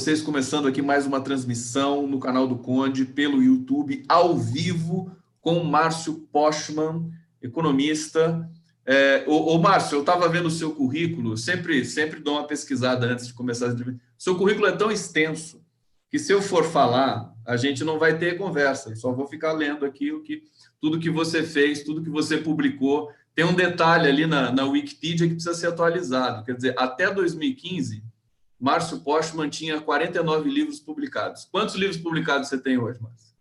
vocês, começando aqui mais uma transmissão no canal do Conde, pelo YouTube, ao vivo, com o Márcio Postman, economista. Márcio, eu estava vendo o seu currículo, sempre dou uma pesquisada antes de começar a entrevista. O seu currículo é tão extenso que, se eu for falar, a gente não vai ter conversa, eu só vou ficar lendo aqui tudo que você fez, tudo que você publicou. Tem um detalhe ali na Wikipedia que precisa ser atualizado, quer dizer, até 2015... Márcio Postman tinha 49 livros publicados. Quantos livros publicados você tem hoje, Márcio?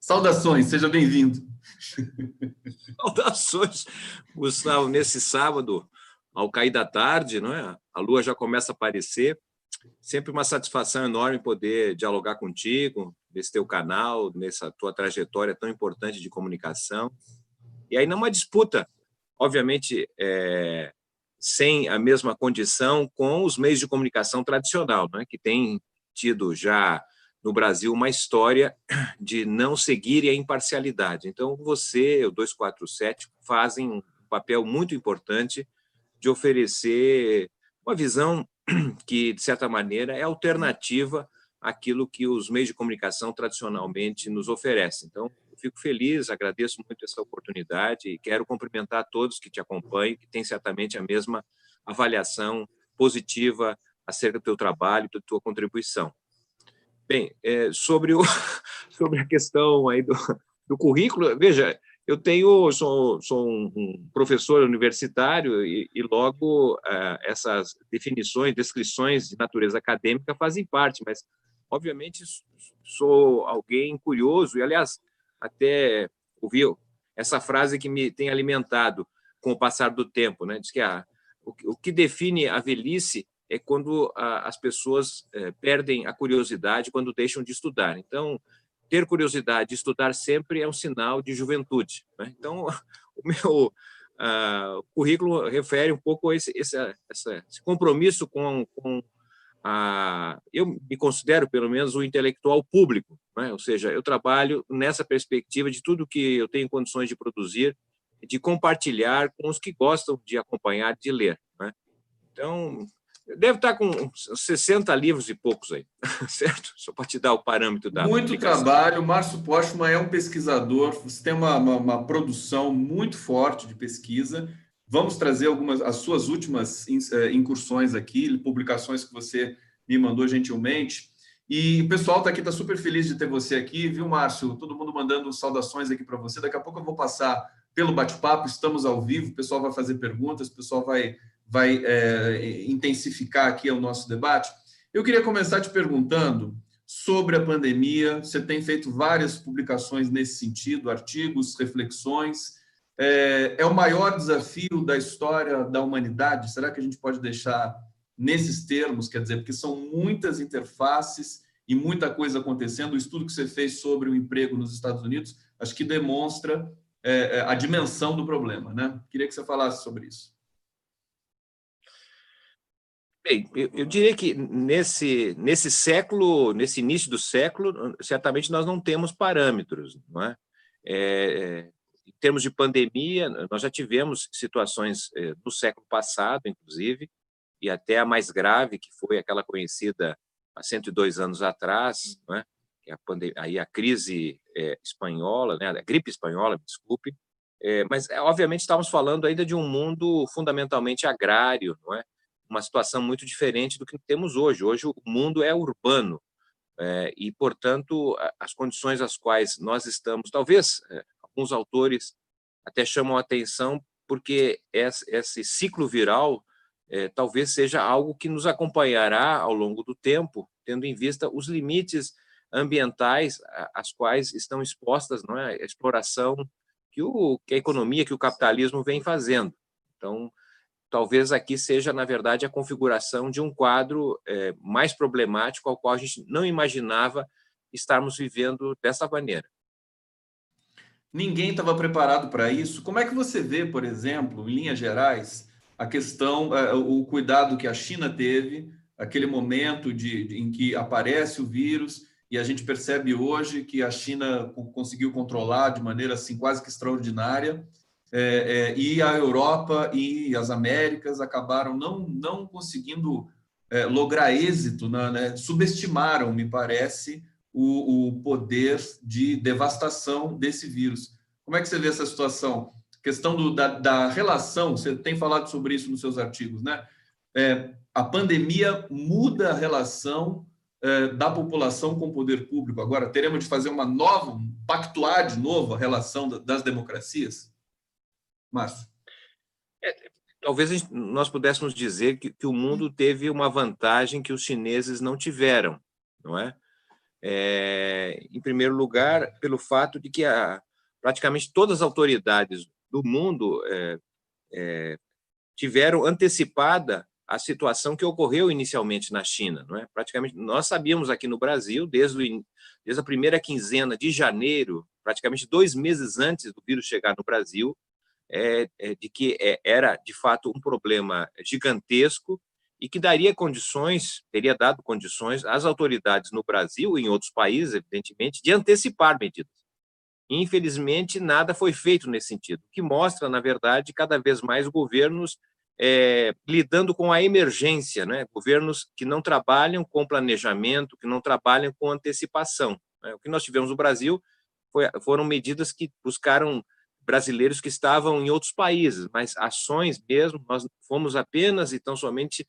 Saudações, seja bem-vindo. Saudações, Gustavo. Nesse sábado, ao cair da tarde, não é? A lua já começa a aparecer. Sempre uma satisfação enorme poder dialogar contigo, nesse teu canal, nessa tua trajetória tão importante de comunicação. E aí, numa disputa, obviamente, sem a mesma condição com os meios de comunicação tradicional, né, que tem tido já no Brasil uma história de não seguir a imparcialidade. Então, você, o 247, fazem um papel muito importante de oferecer uma visão que, de certa maneira, é alternativa àquilo que os meios de comunicação tradicionalmente nos oferecem. Então, eu fico feliz, agradeço muito essa oportunidade e quero cumprimentar todos que te acompanham, que têm certamente a mesma avaliação positiva acerca do teu trabalho, da tua contribuição. Bem, sobre a questão aí do currículo, veja, sou um professor universitário e logo essas definições, descrições de natureza acadêmica fazem parte, mas, obviamente, sou alguém curioso e, aliás, até ouviu essa frase que me tem alimentado com o passar do tempo, né? Diz que o que define a velhice é quando as pessoas perdem a curiosidade quando deixam de estudar. Então, ter curiosidade de estudar sempre é um sinal de juventude, né? Então, o meu currículo refere um pouco a esse compromisso com eu me considero, pelo menos, um intelectual público, né? Ou seja, eu trabalho nessa perspectiva de tudo que eu tenho condições de produzir, de compartilhar com os que gostam de acompanhar, de ler, né? Então, deve estar com 60 livros e poucos aí, certo? Só para te dar o parâmetro da Muito publicação. trabalho. Márcio Postman é um pesquisador, você tem uma produção muito forte de pesquisa. Vamos trazer as suas últimas incursões aqui, publicações que você me mandou gentilmente. E o pessoal está super feliz de ter você aqui, viu, Márcio? Todo mundo mandando saudações aqui para você. Daqui a pouco eu vou passar pelo bate-papo, estamos ao vivo, o pessoal vai fazer perguntas, o pessoal vai intensificar aqui o nosso debate. Eu queria começar te perguntando sobre a pandemia. Você tem feito várias publicações nesse sentido, artigos, reflexões. É o maior desafio da história da humanidade? Será que a gente pode deixar nesses termos? Quer dizer, porque são muitas interfaces e muita coisa acontecendo. O estudo que você fez sobre o emprego nos Estados Unidos, acho que demonstra a dimensão do problema, né? Queria que você falasse sobre isso. Bem, eu diria que nesse século, nesse início do século, certamente nós não temos parâmetros, não é? Em termos de pandemia, nós já tivemos situações do século passado, inclusive, e até a mais grave, que foi aquela conhecida há 102 anos atrás, não é? Aí a crise espanhola, né? A gripe espanhola, desculpe, mas, obviamente, estávamos falando ainda de um mundo fundamentalmente agrário, não é? Uma situação muito diferente do que temos hoje. Hoje o mundo é urbano e, portanto, as condições às quais nós estamos, talvez alguns autores até chamam a atenção porque esse ciclo viral talvez seja algo que nos acompanhará ao longo do tempo, tendo em vista os limites ambientais às quais estão expostas, não é, a exploração que a economia, que o capitalismo vem fazendo. Então, talvez aqui seja, na verdade, a configuração de um quadro mais problemático ao qual a gente não imaginava estarmos vivendo dessa maneira. Ninguém estava preparado para isso. Como é que você vê, por exemplo, em linhas gerais, a questão, o cuidado que a China teve, aquele momento em que aparece o vírus e a gente percebe hoje que a China conseguiu controlar de maneira assim quase que extraordinária, e a Europa e as Américas acabaram não conseguindo lograr êxito, né? Subestimaram, me parece, o poder de devastação desse vírus. Como é que você vê essa situação? Questão da relação, você tem falado sobre isso nos seus artigos, né? A pandemia muda a relação da população com o poder público. Agora, teremos de fazer pactuar de novo a relação das democracias? Márcio. Talvez nós pudéssemos dizer que o mundo teve uma vantagem que os chineses não tiveram, não é? Em primeiro lugar, pelo fato de que praticamente todas as autoridades do mundo tiveram antecipada a situação que ocorreu inicialmente na China, não é? Praticamente nós sabíamos aqui no Brasil, desde a primeira quinzena de janeiro, praticamente 2 meses antes do vírus chegar no Brasil, de que era de fato um problema gigantesco e que teria dado condições às autoridades no Brasil e em outros países, evidentemente, de antecipar medidas. Infelizmente, nada foi feito nesse sentido, o que mostra, na verdade, cada vez mais governos lidando com a emergência, né? Governos que não trabalham com planejamento, que não trabalham com antecipação, né? O que nós tivemos no Brasil foram medidas que buscaram brasileiros que estavam em outros países, mas ações mesmo, nós fomos apenas e tão somente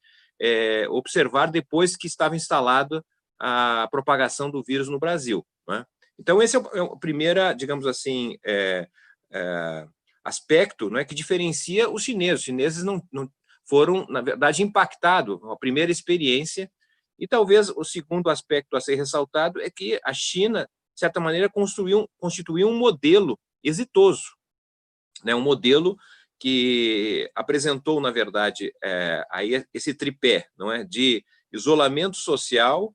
observar depois que estava instalada a propagação do vírus no Brasil, né? Então, esse é o primeiro, digamos assim, aspecto, né, que diferencia os chineses. Os chineses não foram, na verdade, impactados com a primeira experiência. E talvez o segundo aspecto a ser ressaltado é que a China, de certa maneira, constituiu um modelo exitoso, né, um modelo que apresentou, na verdade, aí esse tripé, não é, de isolamento social,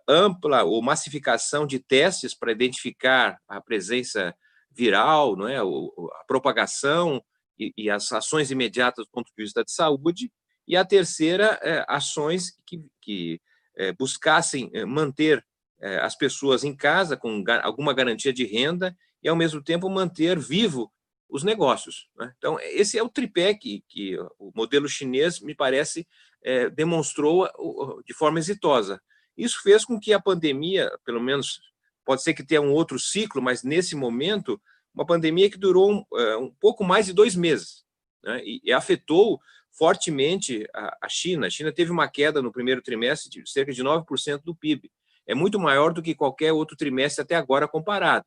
ampla ou massificação de testes para identificar a presença viral, não é, a propagação e as ações imediatas do ponto de vista de saúde, e a terceira, ações que buscassem manter as pessoas em casa com alguma garantia de renda e, ao mesmo tempo, manter vivo os negócios, né? Então, esse é o tripé que o modelo chinês, me parece, demonstrou de forma exitosa. Isso fez com que a pandemia, pelo menos, pode ser que tenha um outro ciclo, mas nesse momento, uma pandemia que durou um pouco mais de 2 meses, né? E afetou fortemente a China. A China teve uma queda no primeiro trimestre de cerca de 9% do PIB. É muito maior do que qualquer outro trimestre até agora comparado.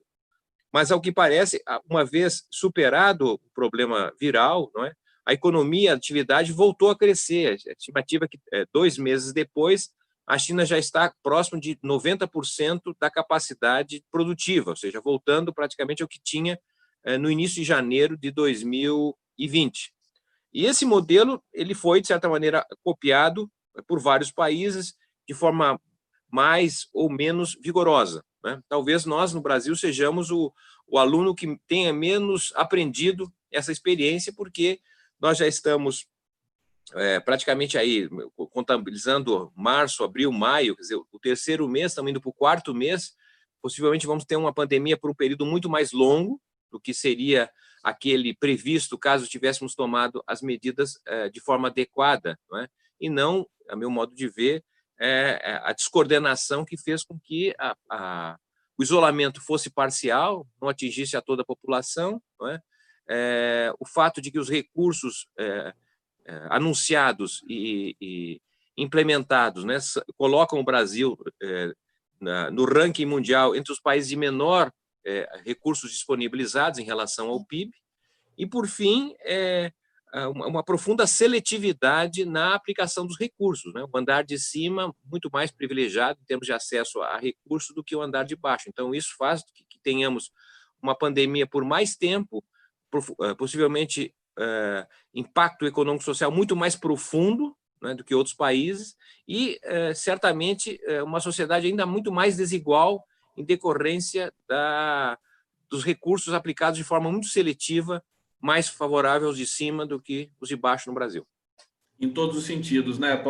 Mas, ao que parece, uma vez superado o problema viral, não é, a economia, a atividade voltou a crescer. A estimativa é que 2 meses depois, a China já está próximo de 90% da capacidade produtiva, ou seja, voltando praticamente ao que tinha no início de janeiro de 2020. E esse modelo ele foi, de certa maneira, copiado por vários países de forma mais ou menos vigorosa, né? Talvez nós, no Brasil, sejamos o aluno que tenha menos aprendido essa experiência, porque nós já estamos praticamente aí, contabilizando março, abril, maio, quer dizer, o terceiro mês, estamos indo para o 4º mês, possivelmente vamos ter uma pandemia por um período muito mais longo do que seria aquele previsto caso tivéssemos tomado as medidas de forma adequada, não é? E não, a meu modo de ver, a descoordenação que fez com que o isolamento fosse parcial, não atingisse a toda a população, não é? O fato de que os recursos anunciados e implementados, né, colocam o Brasil no ranking mundial entre os países de menor recursos disponibilizados em relação ao PIB, e, por fim, uma profunda seletividade na aplicação dos recursos, né? O andar de cima muito mais privilegiado em termos de acesso a recursos do que o andar de baixo. Então, isso faz que tenhamos uma pandemia por mais tempo, possivelmente impacto econômico-social muito mais profundo, né, do que outros países, e certamente uma sociedade ainda muito mais desigual em decorrência dos recursos aplicados de forma muito seletiva, mais favorável aos de cima do que os de baixo no Brasil. Em todos os sentidos, né,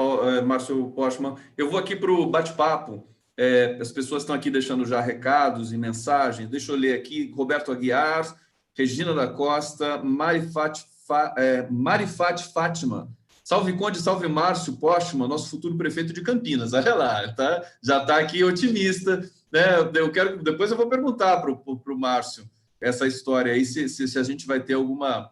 Márcio Postman? Eu vou aqui para o bate-papo. As pessoas estão aqui deixando já recados e mensagens. Deixa eu ler aqui. Roberto Aguiar, Regina da Costa, Marifat Fátima. Salve Conde, salve Márcio Postman, nosso futuro prefeito de Campinas. Olha lá, tá? Já está aqui otimista, né? Depois eu vou perguntar para o Márcio essa história aí, se a gente vai ter alguma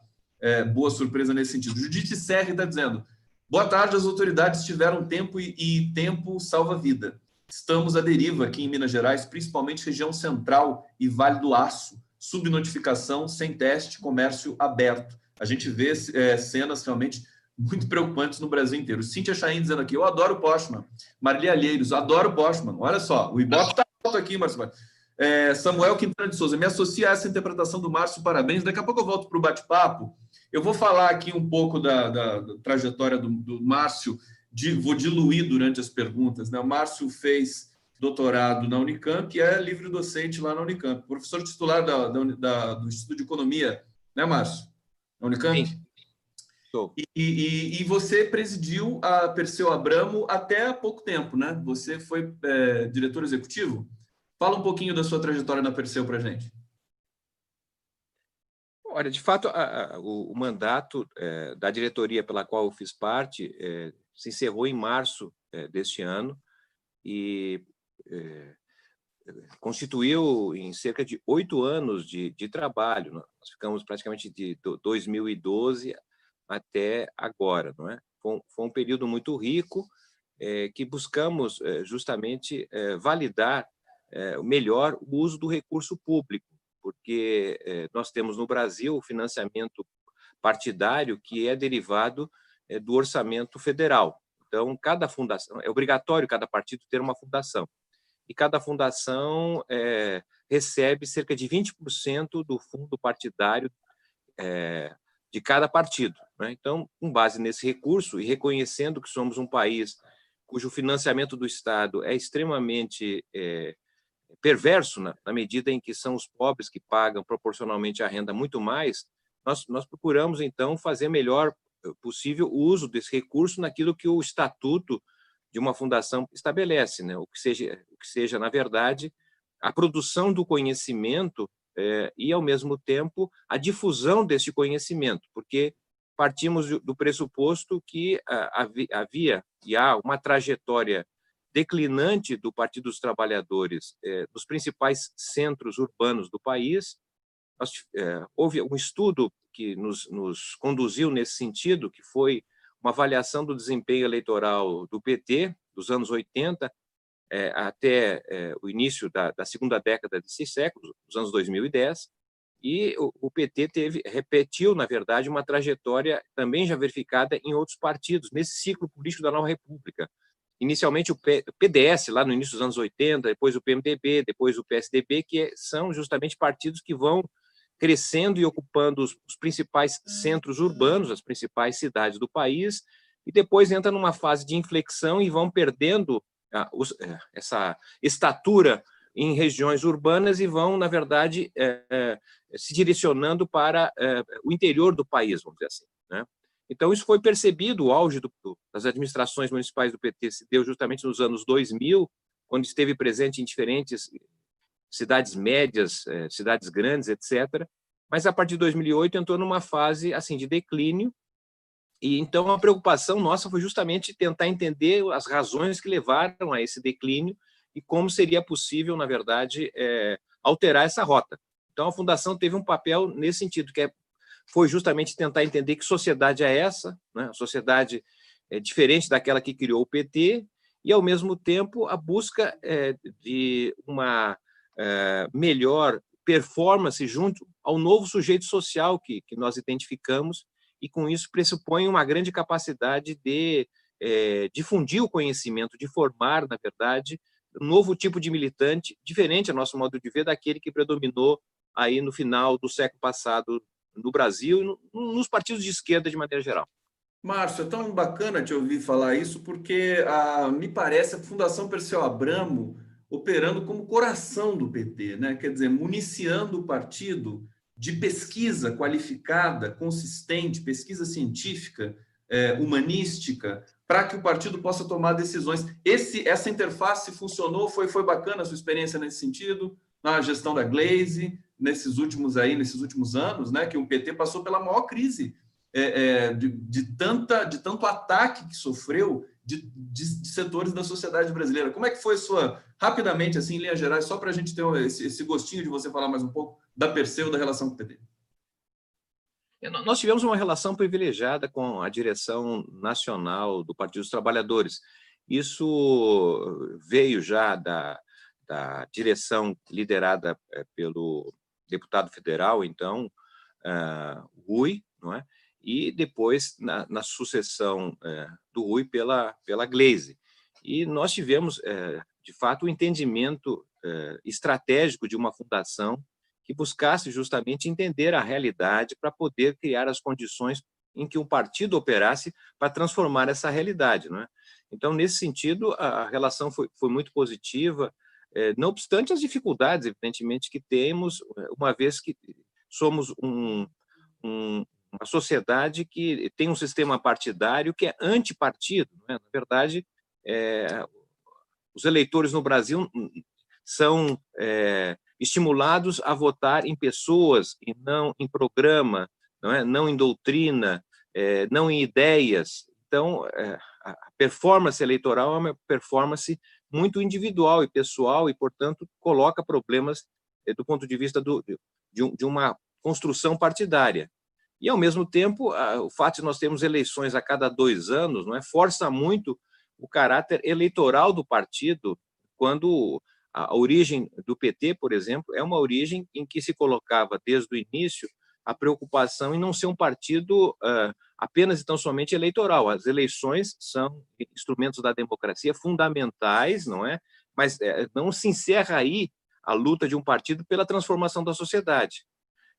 boa surpresa nesse sentido. Judite Serra está dizendo: boa tarde, as autoridades tiveram tempo e tempo salva vida. Estamos à deriva aqui em Minas Gerais, principalmente região central e Vale do Aço. Subnotificação, sem teste, comércio aberto. A gente vê cenas realmente muito preocupantes no Brasil inteiro. Cíntia Chain dizendo aqui: eu adoro o Postman. Marli Alheiros, adoro o Postman. Olha só, o Ibope está alto aqui, Márcio. Samuel Quintana de Souza, me associa a essa interpretação do Márcio, parabéns. Daqui a pouco eu volto para o bate-papo. Eu vou falar aqui um pouco da trajetória do Márcio, vou diluir durante as perguntas, né? O Márcio fez doutorado na Unicamp e é livre docente lá na Unicamp. Professor titular do Instituto de Economia, né, Márcio? Na Unicamp? Sim. E você presidiu a Perseu Abramo até há pouco tempo, né? Você foi diretor executivo? Fala um pouquinho da sua trajetória na Perseu para a gente. Olha, de fato, o mandato da diretoria pela qual eu fiz parte se encerrou em março deste ano e constituiu em cerca de 8 anos de trabalho. Nós ficamos praticamente de 2012 até agora, não é? Foi um período muito rico que buscamos justamente validar melhor o uso do recurso público, porque nós temos no Brasil o financiamento partidário que é derivado do orçamento federal. Então, cada fundação, é obrigatório cada partido ter uma fundação, e cada fundação recebe cerca de 20% do fundo partidário de cada partido, né? Então, com base nesse recurso e reconhecendo que somos um país cujo financiamento do Estado é extremamente perverso, na medida em que são os pobres que pagam proporcionalmente à renda muito mais, nós procuramos, então, fazer melhor possível o uso desse recurso naquilo que o estatuto de uma fundação estabelece, né? O que seja, na verdade, a produção do conhecimento e, ao mesmo tempo, a difusão desse conhecimento, porque partimos do pressuposto que havia e há uma trajetória declinante do Partido dos Trabalhadores nos principais centros urbanos do país. Houve um estudo que nos conduziu nesse sentido, que foi uma avaliação do desempenho eleitoral do PT, dos anos 80 até o início da segunda década desse século, dos anos 2010, e o PT repetiu, na verdade, uma trajetória também já verificada em outros partidos, nesse ciclo político da nova república. Inicialmente o PDS, lá no início dos anos 80, depois o PMDB, depois o PSDB, que são justamente partidos que vão crescendo e ocupando os principais centros urbanos, as principais cidades do país, e depois entra numa fase de inflexão e vão perdendo essa estatura em regiões urbanas e vão, na verdade, se direcionando para o interior do país, vamos dizer assim, né? Então, isso foi percebido, o auge das administrações municipais do PT se deu justamente nos anos 2000, quando esteve presente em diferentes cidades médias, cidades grandes, etc. Mas, a partir de 2008, entrou numa fase assim, de declínio, e então a preocupação nossa foi justamente tentar entender as razões que levaram a esse declínio e como seria possível, na verdade, alterar essa rota. Então, a Fundação teve um papel nesse sentido, que foi justamente tentar entender que sociedade é essa, né? A sociedade é diferente daquela que criou o PT, e, ao mesmo tempo, a busca de uma melhor performance junto ao novo sujeito social que nós identificamos, e, com isso, pressupõe uma grande capacidade de difundir o conhecimento, de formar, na verdade, um novo tipo de militante, diferente, a nosso modo de ver, daquele que predominou aí no final do século passado no Brasil e nos partidos de esquerda de maneira geral. Márcio, é tão bacana te ouvir falar isso, porque me parece a Fundação Perseu Abramo operando como coração do PT, né? Quer dizer, municiando o partido de pesquisa qualificada, consistente, pesquisa científica, humanística, para que o partido possa tomar decisões. Essa interface funcionou, foi bacana a sua experiência nesse sentido, na gestão da Glaze, nesses últimos anos, né, que o PT passou pela maior crise de tanto ataque que sofreu de setores da sociedade brasileira. Como é que foi rapidamente, assim, em linhas gerais, só para a gente ter esse gostinho de você falar mais um pouco da Perseu, da relação com o PT? Nós tivemos uma relação privilegiada com a direção nacional do Partido dos Trabalhadores. Isso veio já da direção liderada pelo deputado federal, então, Rui, não é? E depois, na sucessão do Rui, pela Gleisi. E nós tivemos, de fato, um entendimento estratégico de uma fundação que buscasse justamente entender a realidade para poder criar as condições em que o partido operasse para transformar essa realidade, não é? Então, nesse sentido, a relação foi muito positiva, não obstante as dificuldades, evidentemente, que temos, uma vez que somos uma sociedade que tem um sistema partidário que é antipartido, não é? Na verdade, os eleitores no Brasil são estimulados a votar em pessoas e não em programa, não é? Não em doutrina, não em ideias. Então, a performance eleitoral é uma performance muito individual e pessoal e, portanto, coloca problemas do ponto de vista de uma construção partidária. E, ao mesmo tempo, o fato de nós termos eleições a cada 2 anos, não é, força muito o caráter eleitoral do partido, quando a origem do PT, por exemplo, é uma origem em que se colocava desde o início a preocupação em não ser um partido apenas e tão somente eleitoral. As eleições são instrumentos da democracia fundamentais, não é? Mas não se encerra aí a luta de um partido pela transformação da sociedade.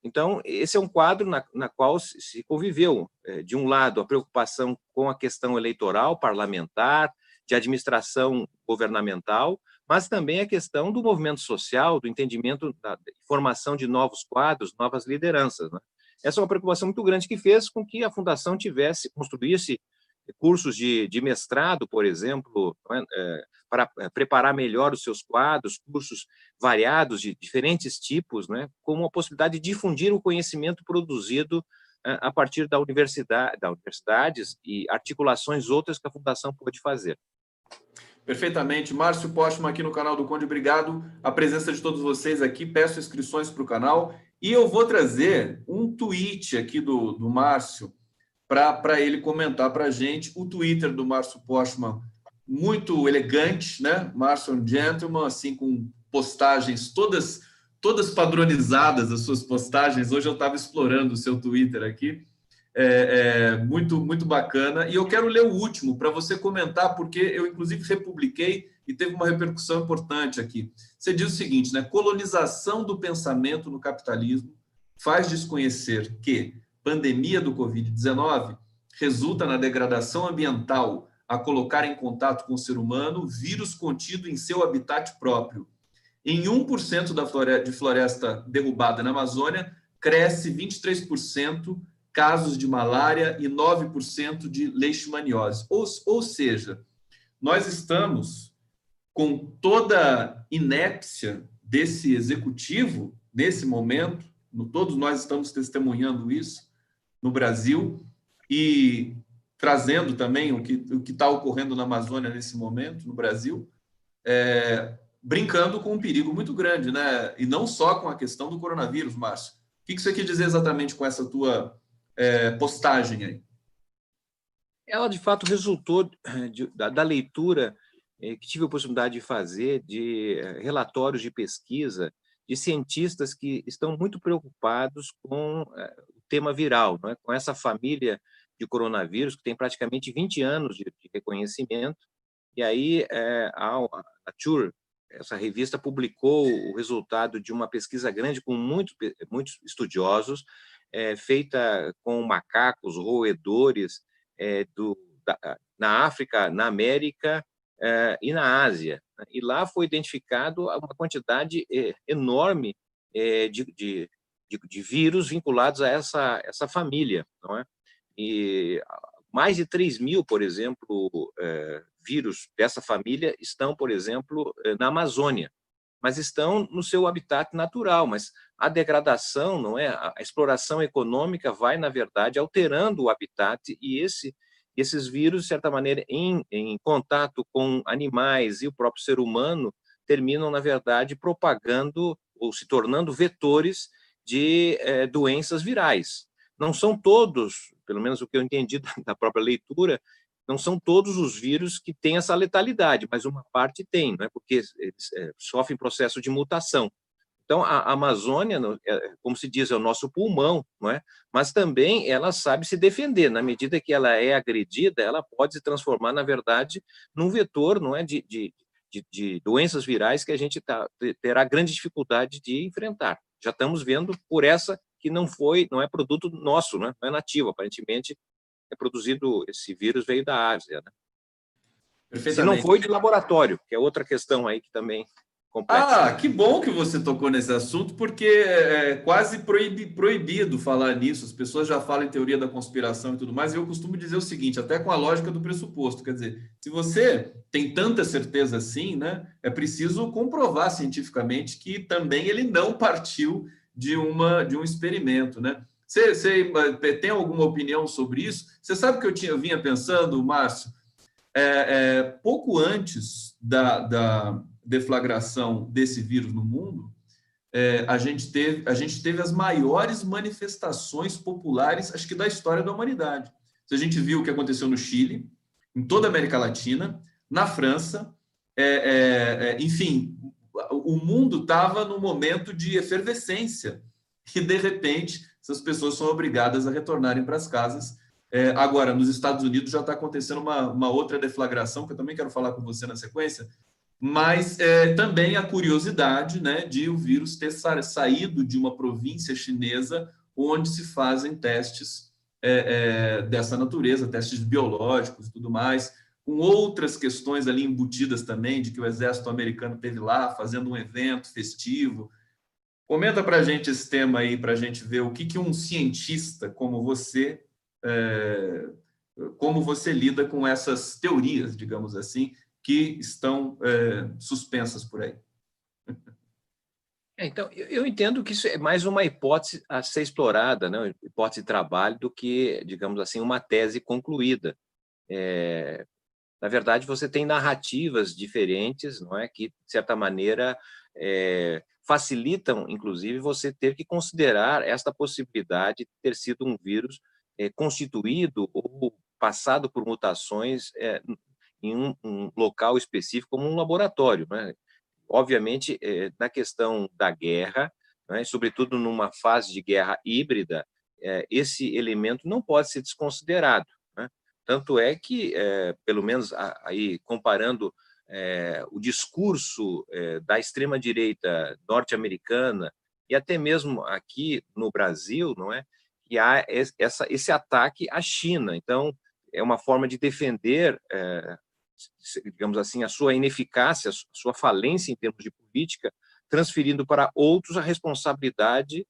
Então, esse é um quadro na qual se conviveu, de um lado, a preocupação com a questão eleitoral, parlamentar, de administração governamental, mas também a questão do movimento social, do entendimento da formação de novos quadros, novas lideranças, né? Essa é uma preocupação muito grande que fez com que a Fundação construísse cursos de mestrado, por exemplo, para preparar melhor os seus quadros, cursos variados de diferentes tipos, né, com a possibilidade de difundir o conhecimento produzido a partir das universidades e articulações outras que a Fundação pode fazer. Perfeitamente. Márcio Postman aqui no canal do Conde, obrigado a presença de todos vocês aqui, peço inscrições para o canal e eu vou trazer um tweet aqui do Márcio para ele comentar para a gente. O Twitter do Márcio Postman, muito elegante, né? Márcio Gentleman, assim, com postagens todas padronizadas, as suas postagens. Hoje eu estava explorando o seu Twitter aqui. Muito bacana. E eu quero ler o último para você comentar, porque eu, inclusive, republiquei e teve uma repercussão importante aqui. Você diz o seguinte, né? Colonização do pensamento no capitalismo faz desconhecer que pandemia do Covid-19 resulta na degradação ambiental a colocar em contato com o ser humano vírus contido em seu habitat próprio. Em 1% de floresta derrubada na Amazônia, cresce 23% casos de malária e 9% de leishmaniose. Ou seja, nós estamos com toda a inépcia desse executivo, nesse momento, todos nós estamos testemunhando isso no Brasil e trazendo também o que está ocorrendo na Amazônia nesse momento, no Brasil, brincando com um perigo muito grande, né? E não só com a questão do coronavírus, Márcio. O que você quer dizer exatamente com essa tua postagem aí? Ela, de fato, resultou da leitura que tive a possibilidade de fazer de relatórios de pesquisa de cientistas que estão muito preocupados com o tema viral, não é? Com essa família de coronavírus, que tem praticamente 20 anos de reconhecimento, e aí a Nature, essa revista, publicou o resultado de uma pesquisa grande com muitos estudiosos, feita com macacos, roedores, na África, na América e na Ásia. E lá foi identificado uma quantidade enorme de vírus vinculados a essa família, não é? E mais de 3.000, por exemplo, vírus dessa família estão, por exemplo, na Amazônia. mas estão no seu habitat natural. Mas a degradação, não é? A exploração econômica vai, na verdade, alterando o habitat, e esses vírus, de certa maneira, em contato com animais e o próprio ser humano, terminam, na verdade, propagando ou se tornando vetores de doenças virais. Não são todos, pelo menos o que eu entendi da própria leitura, não são todos os vírus que têm essa letalidade, mas uma parte tem, não é? Porque eles sofrem processo de mutação. Então, a Amazônia, como se diz, é o nosso pulmão, não é? Mas também ela sabe se defender. Na medida que ela é agredida, ela pode se transformar, na verdade, num vetor, não é, de doenças virais que a gente terá grande dificuldade de enfrentar. Já estamos vendo por essa que não é produto nosso, não é nativo, aparentemente é produzido, esse vírus veio da Ásia, né? Se não foi de laboratório, que é outra questão aí que também complexa. Que bom que você tocou nesse assunto, porque é quase proibido falar nisso. As pessoas já falam em teoria da conspiração e tudo mais, e eu costumo dizer o seguinte, até com a lógica do pressuposto, quer dizer, se você tem tanta certeza assim, né, é preciso comprovar cientificamente que também ele não partiu de um experimento, né? Você tem alguma opinião sobre isso? Você sabe que eu vinha pensando, Márcio, pouco antes da deflagração desse vírus no mundo, a gente teve as maiores manifestações populares, acho que da história da humanidade. A gente viu o que aconteceu no Chile, em toda a América Latina, na França, enfim, o mundo estava num momento de efervescência e, de repente, essas pessoas são obrigadas a retornarem para as casas. Agora, nos Estados Unidos já está acontecendo uma outra deflagração, que eu também quero falar com você na sequência, mas também a curiosidade, né, de o vírus ter saído de uma província chinesa onde se fazem testes dessa natureza, testes biológicos e tudo mais, com outras questões ali embutidas também, de que o exército americano esteve lá fazendo um evento festivo. Comenta para a gente esse tema aí, para a gente ver o que um cientista como você lida com essas teorias, digamos assim, que estão suspensas por aí. Então, eu entendo que isso é mais uma hipótese a ser explorada, né? Hipótese de trabalho, do que, digamos assim, uma tese concluída. Na verdade, você tem narrativas diferentes, não é, que, de certa maneira, facilitam, inclusive, você ter que considerar esta possibilidade de ter sido um vírus constituído ou passado por mutações em um local específico, como um laboratório, né? Obviamente, na questão da guerra, né, sobretudo numa fase de guerra híbrida, esse elemento não pode ser desconsiderado, né? Tanto é que, pelo menos aí comparando o discurso da extrema-direita norte-americana e até mesmo aqui no Brasil, não é, que há esse ataque à China. Então, é uma forma de defender, digamos assim, a sua ineficácia, a sua falência em termos de política, transferindo para outros a responsabilidade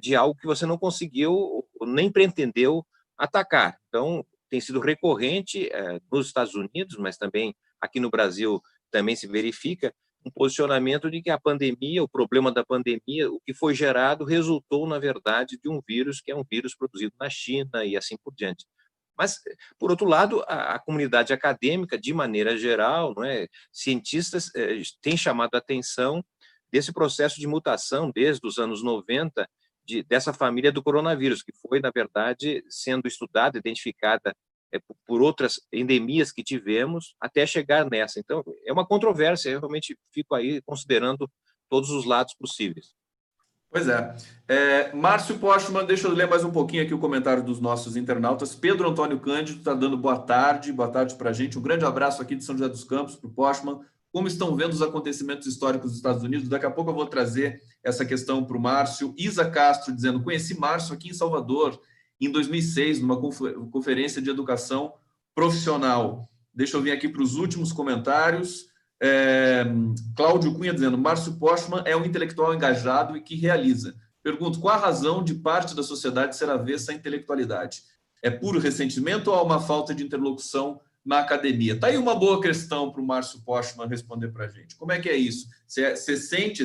de algo que você não conseguiu nem pretendeu atacar. Então, tem sido recorrente nos Estados Unidos, mas também aqui no Brasil também se verifica um posicionamento de que a pandemia, o problema da pandemia, o que foi gerado resultou, na verdade, de um vírus que é um vírus produzido na China e assim por diante. Mas, por outro lado, a comunidade acadêmica, de maneira geral, não é, cientistas têm chamado a atenção desse processo de mutação desde os anos 90, dessa família do coronavírus, que foi, na verdade, sendo estudada, identificada por outras endemias que tivemos, até chegar nessa. Então, é uma controvérsia, eu realmente fico aí considerando todos os lados possíveis. Pois é. Márcio Postman, deixa eu ler mais um pouquinho aqui o comentário dos nossos internautas. Pedro Antônio Cândido está dando boa tarde para a gente. Um grande abraço aqui de São José dos Campos para o Postman. Como estão vendo os acontecimentos históricos dos Estados Unidos? Daqui a pouco eu vou trazer essa questão para o Márcio. Isa Castro dizendo, conheci Márcio aqui em Salvador em 2006, numa conferência de educação profissional. Deixa eu vir aqui para os últimos comentários. Cláudio Cunha dizendo, Márcio Postman é um intelectual engajado e que realiza. Pergunto, qual a razão de parte da sociedade ser avessa à intelectualidade? É puro ressentimento ou há uma falta de interlocução na academia? Está aí uma boa questão para o Márcio Postman responder para a gente. Como é que é isso? Você sente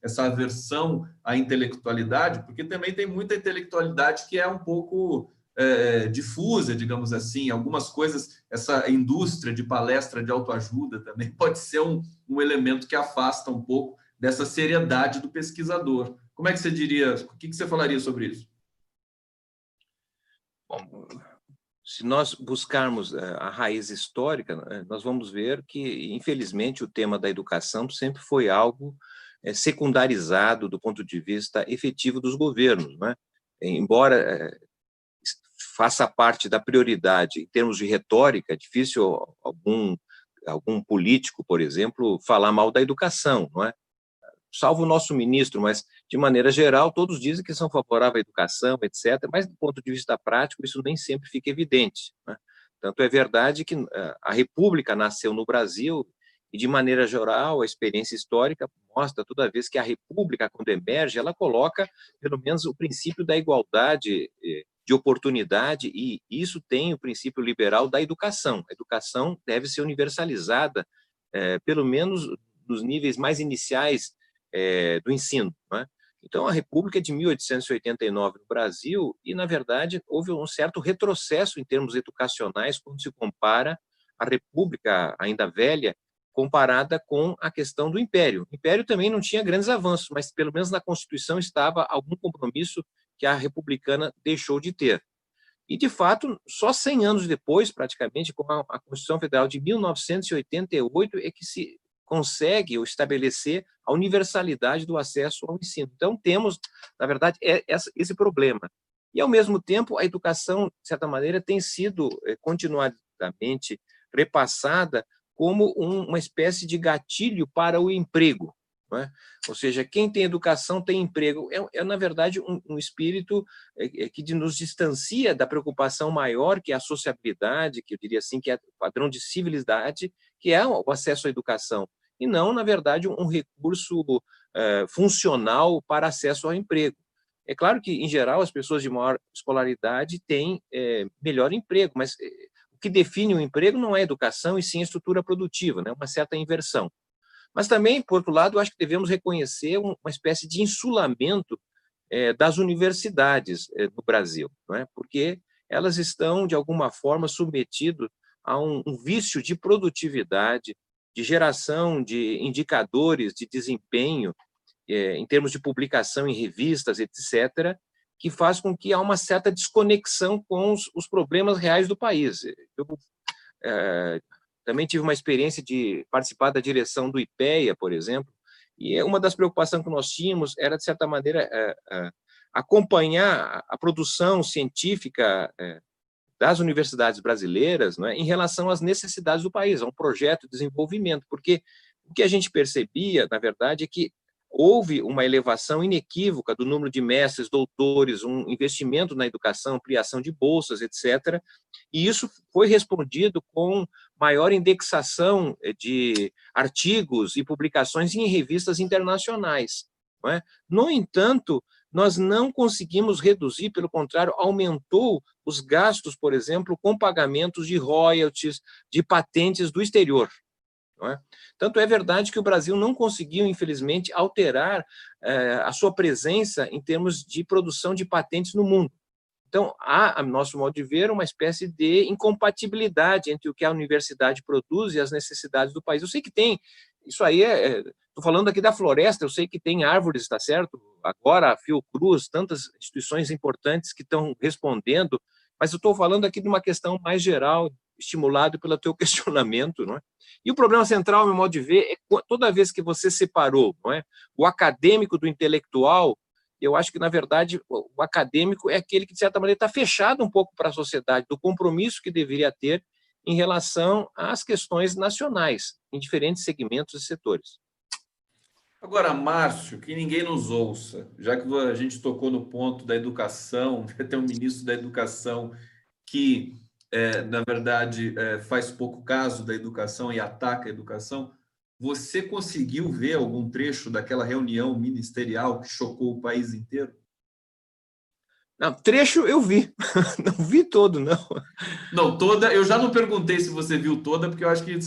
essa aversão à intelectualidade? Porque também tem muita intelectualidade que é um pouco difusa, digamos assim. Algumas coisas, essa indústria de palestra de autoajuda também pode ser um elemento que afasta um pouco dessa seriedade do pesquisador. Como é que você diria? O que você falaria sobre isso? Bom, se nós buscarmos a raiz histórica, nós vamos ver que, infelizmente, o tema da educação sempre foi algo secundarizado do ponto de vista efetivo dos governos, né? Embora faça parte da prioridade em termos de retórica, é difícil algum político, por exemplo, falar mal da educação, não é? Salvo o nosso ministro, mas, de maneira geral, todos dizem que são favoráveis à educação, etc., mas, do ponto de vista prático, isso nem sempre fica evidente, né? Tanto é verdade que a República nasceu no Brasil e, de maneira geral, a experiência histórica mostra, toda vez que a República, quando emerge, ela coloca, pelo menos, o princípio da igualdade de oportunidade, e isso tem o princípio liberal da educação. A educação deve ser universalizada, pelo menos nos níveis mais iniciais do ensino, né? Então, a República é de 1889 no Brasil e, na verdade, houve um certo retrocesso em termos educacionais quando se compara a República ainda velha comparada com a questão do Império. O Império também não tinha grandes avanços, mas, pelo menos na Constituição, estava algum compromisso que a republicana deixou de ter. E, de fato, só 100 anos depois, praticamente, com a Constituição Federal de 1988, é que se consegue estabelecer a universalidade do acesso ao ensino. Então, temos, na verdade, esse problema. E, ao mesmo tempo, a educação, de certa maneira, tem sido continuadamente repassada como uma espécie de gatilho para o emprego, não é? Ou seja, quem tem educação tem emprego. Na verdade, um espírito que nos distancia da preocupação maior, que é a sociabilidade, que eu diria assim, que é o padrão de civilidade, que é o acesso à educação, e não, na verdade, um recurso funcional para acesso ao emprego. É claro que, em geral, as pessoas de maior escolaridade têm melhor emprego, mas o que define o emprego não é a educação, e sim a estrutura produtiva, né? Uma certa inversão. Mas também, por outro lado, eu acho que devemos reconhecer uma espécie de insulamento das universidades no Brasil, não é? Porque elas estão, de alguma forma, submetidas a um vício de produtividade, de geração de indicadores de desempenho, em termos de publicação em revistas, etc., que faz com que há uma certa desconexão com os problemas reais do país. Eu também tive uma experiência de participar da direção do IPEA, por exemplo, e uma das preocupações que nós tínhamos era, de certa maneira, acompanhar a produção científica das universidades brasileiras, não é, em relação às necessidades do país, a um projeto de desenvolvimento, porque o que a gente percebia, na verdade, é que houve uma elevação inequívoca do número de mestres, doutores, um investimento na educação, ampliação de bolsas, etc., e isso foi respondido com maior indexação de artigos e publicações em revistas internacionais, não é? No entanto, nós não conseguimos reduzir, pelo contrário, aumentou os gastos, por exemplo, com pagamentos de royalties, de patentes do exterior, não é? Tanto é verdade que o Brasil não conseguiu, infelizmente, alterar a sua presença em termos de produção de patentes no mundo. Então, há, a nosso modo de ver, uma espécie de incompatibilidade entre o que a universidade produz e as necessidades do país. Eu sei que tem, isso aí estou falando aqui da floresta, eu sei que tem árvores, está certo? Agora, a Fiocruz, tantas instituições importantes que estão respondendo, mas eu estou falando aqui de uma questão mais geral, estimulado pelo teu questionamento, não é? E o problema central, ao meu modo de ver, é toda vez que você separou, não é, o acadêmico do intelectual. Eu acho que, na verdade, o acadêmico é aquele que, de certa maneira, está fechado um pouco para a sociedade, do compromisso que deveria ter em relação às questões nacionais, em diferentes segmentos e setores. Agora, Márcio, que ninguém nos ouça, já que a gente tocou no ponto da educação, tem um ministro da educação que, na verdade, faz pouco caso da educação e ataca a educação. Você conseguiu ver algum trecho daquela reunião ministerial que chocou o país inteiro? Não, trecho eu vi, não vi todo, não. Não, toda. Eu já não perguntei se você viu toda, porque eu acho que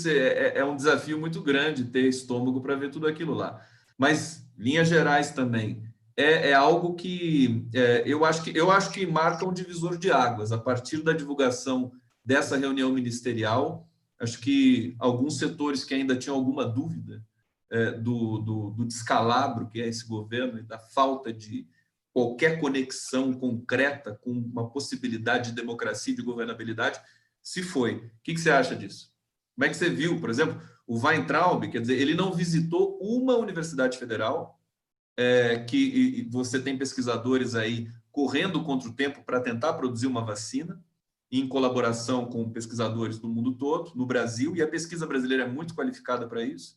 é um desafio muito grande ter estômago para ver tudo aquilo lá. Mas linhas gerais também é algo que eu acho que marca um divisor de águas a partir da divulgação dessa reunião ministerial. Acho que alguns setores que ainda tinham alguma dúvida do descalabro que é esse governo e da falta de qualquer conexão concreta com uma possibilidade de democracia e de governabilidade, se foi. O que você acha disso? Como é que você viu, por exemplo, o Weintraub, quer dizer, ele não visitou uma universidade federal, que você tem pesquisadores aí correndo contra o tempo para tentar produzir uma vacina, em colaboração com pesquisadores do mundo todo, no Brasil, e a pesquisa brasileira é muito qualificada para isso.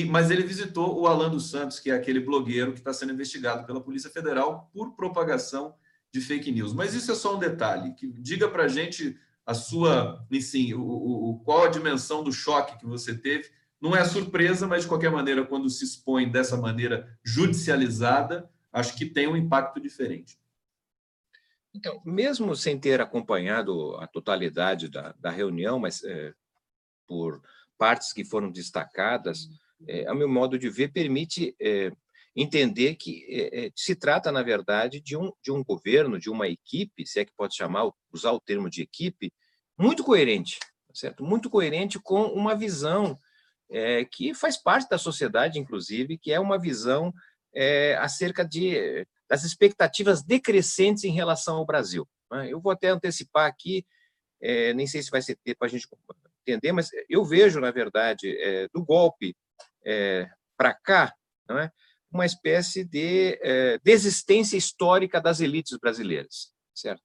Mas ele visitou o Alan dos Santos, que é aquele blogueiro que está sendo investigado pela Polícia Federal por propagação de fake news. Mas isso é só um detalhe. Diga para a gente a sua, enfim, qual a dimensão do choque que você teve. Não é surpresa, mas de qualquer maneira, quando se expõe dessa maneira judicializada, acho que tem um impacto diferente. Então, mesmo sem ter acompanhado a totalidade da reunião, mas por partes que foram destacadas, a meu modo de ver, permite entender que se trata, na verdade, de um governo, de uma equipe, se é que pode usar o termo de equipe, muito coerente, certo? Muito coerente com uma visão que faz parte da sociedade, inclusive, que é uma visão acerca das expectativas decrescentes em relação ao Brasil. Eu vou até antecipar aqui, nem sei se vai ser tempo para a gente entender, mas eu vejo, na verdade, do golpe para cá, não é? Uma espécie de desistência histórica das elites brasileiras, certo?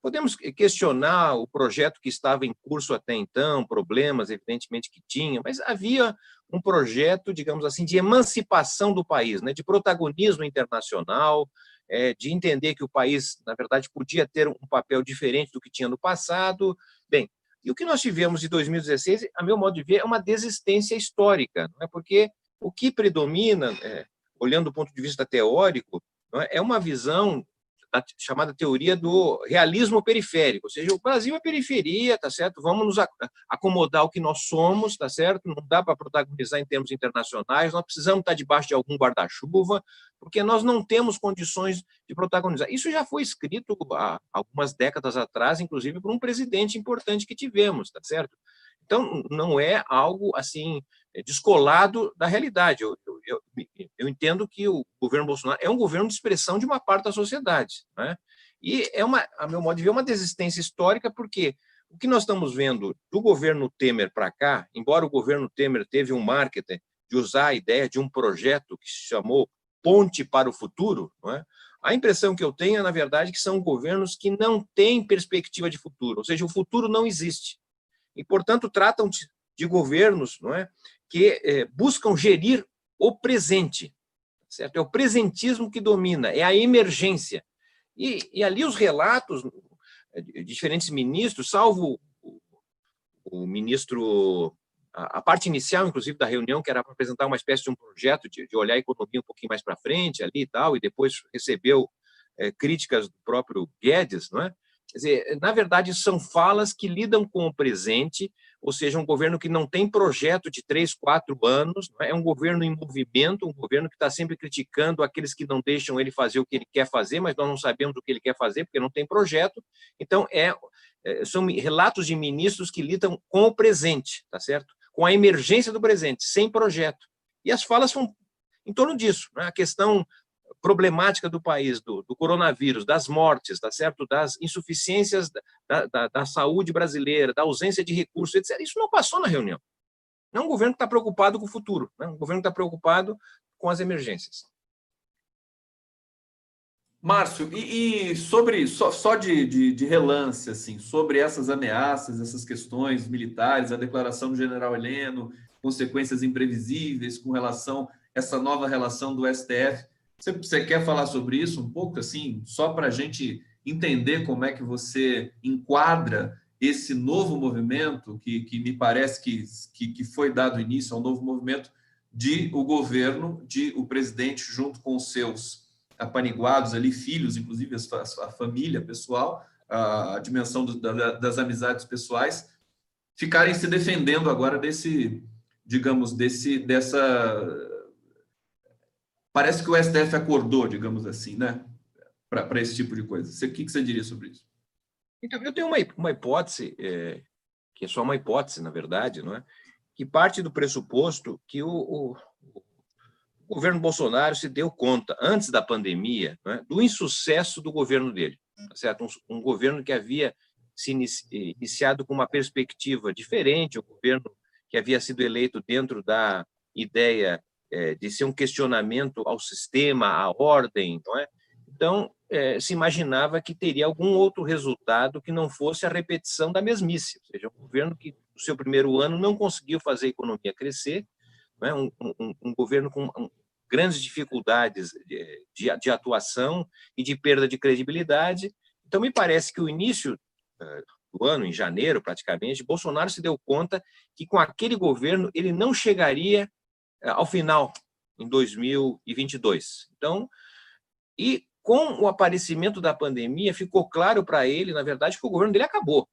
Podemos questionar o projeto que estava em curso até então, problemas, evidentemente, que tinha, mas havia um projeto, digamos assim, de emancipação do país, né? De protagonismo internacional, de entender que o país, na verdade, podia ter um papel diferente do que tinha no passado. Bem, e o que nós tivemos em 2016, a meu modo de ver, é uma desistência histórica, não é? Porque o que predomina, olhando do ponto de vista teórico, não é uma visão da chamada teoria do realismo periférico, ou seja, o Brasil é periferia, tá certo? Vamos nos acomodar ao que nós somos, tá certo? Não dá para protagonizar em termos internacionais, nós precisamos estar debaixo de algum guarda-chuva, porque nós não temos condições de protagonizar. Isso já foi escrito há algumas décadas atrás, inclusive por um presidente importante que tivemos, tá certo? Então, não é algo assim descolado da realidade. Eu entendo que o governo Bolsonaro é um governo de expressão de uma parte da sociedade, né? E a meu modo de ver, uma desistência histórica, porque o que nós estamos vendo do governo Temer para cá, embora o governo Temer teve um marketing de usar a ideia de um projeto que se chamou Ponte para o Futuro, não é? A impressão que eu tenho é, na verdade, que são governos que não têm perspectiva de futuro, ou seja, o futuro não existe. E, portanto, tratam de governos, não é, que buscam gerir o presente, certo? É o presentismo que domina, é a emergência. E ali os relatos de diferentes ministros, salvo o ministro, a parte inicial, inclusive, da reunião, que era para apresentar uma espécie de um projeto de olhar a economia um pouquinho mais para frente ali e tal, e depois recebeu críticas do próprio Guedes, não é? Quer dizer, na verdade, são falas que lidam com o presente, ou seja, um governo que não tem projeto de 3, 4 anos, é um governo em movimento, um governo que está sempre criticando aqueles que não deixam ele fazer o que ele quer fazer, mas nós não sabemos o que ele quer fazer, porque não tem projeto. Então, são relatos de ministros que lidam com o presente, tá certo? Com a emergência do presente, sem projeto. E as falas são em torno disso, né? A questão problemática do país, do coronavírus, das mortes, tá certo? Das insuficiências da saúde brasileira, da ausência de recursos, etc. Isso não passou na reunião. Não é um governo que está preocupado com o futuro, né? Um governo que está preocupado com as emergências. Márcio, e sobre só de relance, assim, sobre essas ameaças, essas questões militares, a declaração do general Heleno, consequências imprevisíveis com relação a essa nova relação do STF. Você quer falar sobre isso um pouco, assim, só para a gente entender como é que você enquadra esse novo movimento que me parece que foi dado início a um novo movimento de o governo, de o presidente junto com os seus apaniguados ali, filhos, inclusive a família pessoal, a dimensão das amizades pessoais, ficarem se defendendo agora dessa... Parece que o STF acordou, digamos assim, né? Para esse tipo de coisa. O que você diria sobre isso? Então, eu tenho uma hipótese, que é só uma hipótese, na verdade, não é? Que parte do pressuposto que o governo Bolsonaro se deu conta, antes da pandemia, não é? Do insucesso do governo dele. Tá certo? Um governo que havia se iniciado com uma perspectiva diferente, um governo que havia sido eleito dentro da ideia de ser um questionamento ao sistema, à ordem, não é? Então, se imaginava que teria algum outro resultado que não fosse a repetição da mesmice, ou seja, um governo que, no seu primeiro ano, não conseguiu fazer a economia crescer, não é? Um governo com grandes dificuldades de atuação e de perda de credibilidade. Então, me parece que o início do ano, em janeiro, praticamente, Bolsonaro se deu conta que, com aquele governo, ele não chegaria ao final, em 2022. Então, e com o aparecimento da pandemia, ficou claro para ele, na verdade, que o governo dele acabou.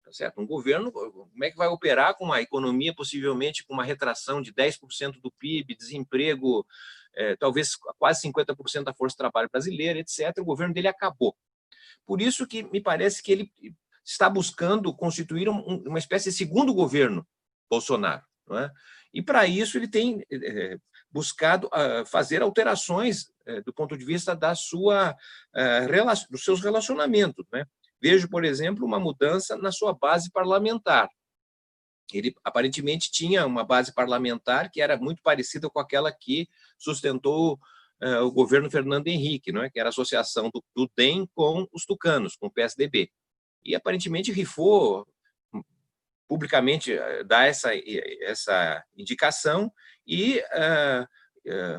Tá certo? Um governo, como é que vai operar com uma economia possivelmente com uma retração de 10% do PIB, desemprego, talvez quase 50% da força de trabalho brasileira, etc. O governo dele acabou. Por isso que me parece que ele está buscando constituir uma espécie de segundo governo Bolsonaro, não é? E, para isso, ele tem buscado fazer alterações do ponto de vista dos seus relacionamentos, né? Vejo, por exemplo, uma mudança na sua base parlamentar. Ele, aparentemente, tinha uma base parlamentar que era muito parecida com aquela que sustentou o governo Fernando Henrique, não é? Que era a associação do DEM com os tucanos, com o PSDB. E, aparentemente, rifou publicamente dar essa indicação e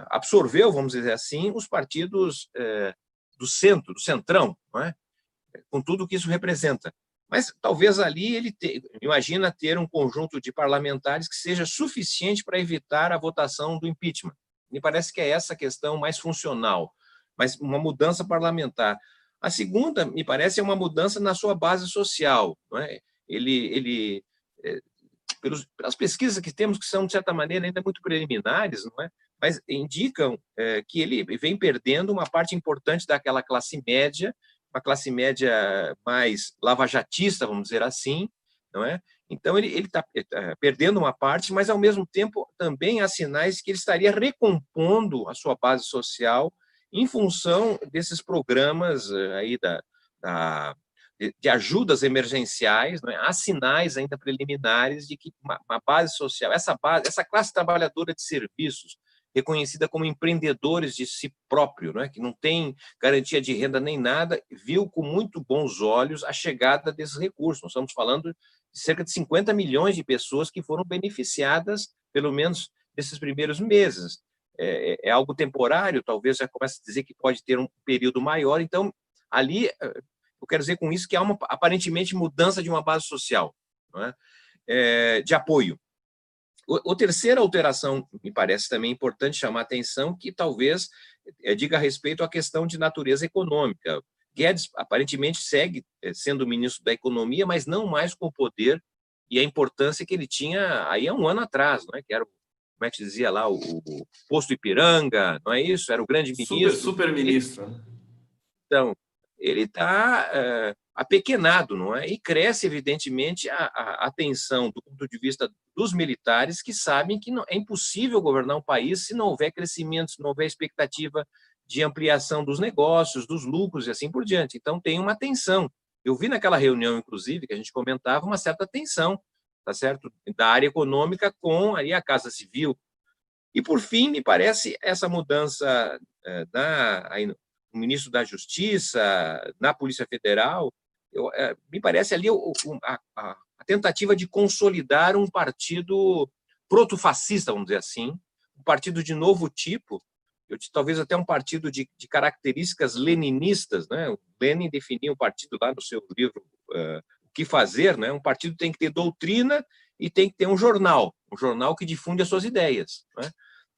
absorveu, vamos dizer assim, os partidos do centro, do centrão, não é? Com tudo o que isso representa. Mas talvez ali ele imagina ter um conjunto de parlamentares que seja suficiente para evitar a votação do impeachment. Me parece que é essa a questão mais funcional, mas uma mudança parlamentar. A segunda, me parece, é uma mudança na sua base social, não é? Ele pelas pesquisas que temos, que são, de certa maneira, ainda muito preliminares, não é? Mas indicam que ele vem perdendo uma parte importante daquela classe média, uma classe média mais lavajatista, vamos dizer assim, não é? Então, ele está perdendo uma parte, mas, ao mesmo tempo, também há sinais que ele estaria recompondo a sua base social em função desses programas aí de ajudas emergenciais, não é? Há sinais ainda preliminares de que uma base social, essa classe trabalhadora de serviços, reconhecida como empreendedores de si próprio, não é? Que não tem garantia de renda nem nada, viu com muito bons olhos a chegada desses recursos. Nós estamos falando de cerca de 50 milhões de pessoas que foram beneficiadas, pelo menos, nesses primeiros meses. É algo temporário, talvez já comece a dizer que pode ter um período maior. Então, ali, eu quero dizer com isso que há uma, aparentemente, mudança de uma base social, não é? De apoio. A terceira alteração, me parece também importante chamar a atenção, que talvez diga respeito à questão de natureza econômica. Guedes, aparentemente, segue sendo ministro da Economia, mas não mais com o poder e a importância que ele tinha aí há um ano atrás, não é? Que era, como é que se dizia lá, o posto Ipiranga, não é isso? Era o grande ministro. Super ministro. Então, ele está apequenado, não é? E cresce, evidentemente, a tensão do ponto de vista dos militares, que sabem que é impossível governar um país se não houver crescimento, se não houver expectativa de ampliação dos negócios, dos lucros e assim por diante. Então, tem uma tensão. Eu vi naquela reunião, inclusive, que a gente comentava, uma certa tensão, tá certo? Da área econômica com aí a Casa Civil. E, por fim, me parece essa mudança no ministro da Justiça, na Polícia Federal, me parece ali a tentativa de consolidar um partido protofascista, vamos dizer assim, um partido de novo tipo, talvez até um partido de características leninistas, né? O Lenin definiu o partido lá no seu livro O que Fazer, né? Um partido tem que ter doutrina e tem que ter um jornal que difunde as suas ideias, né?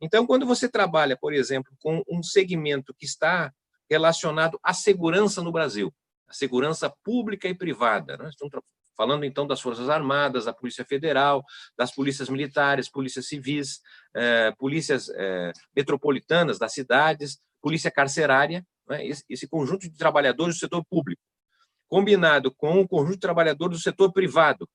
Então, quando você trabalha, por exemplo, com um segmento que está relacionado à segurança no Brasil, a segurança pública e privada. Nós estamos falando, então, das Forças Armadas, da Polícia Federal, das polícias militares, polícias civis, polícias metropolitanas das cidades, polícia carcerária, né? Esse conjunto de trabalhadores do setor público, combinado com o conjunto de trabalhadores do setor privado,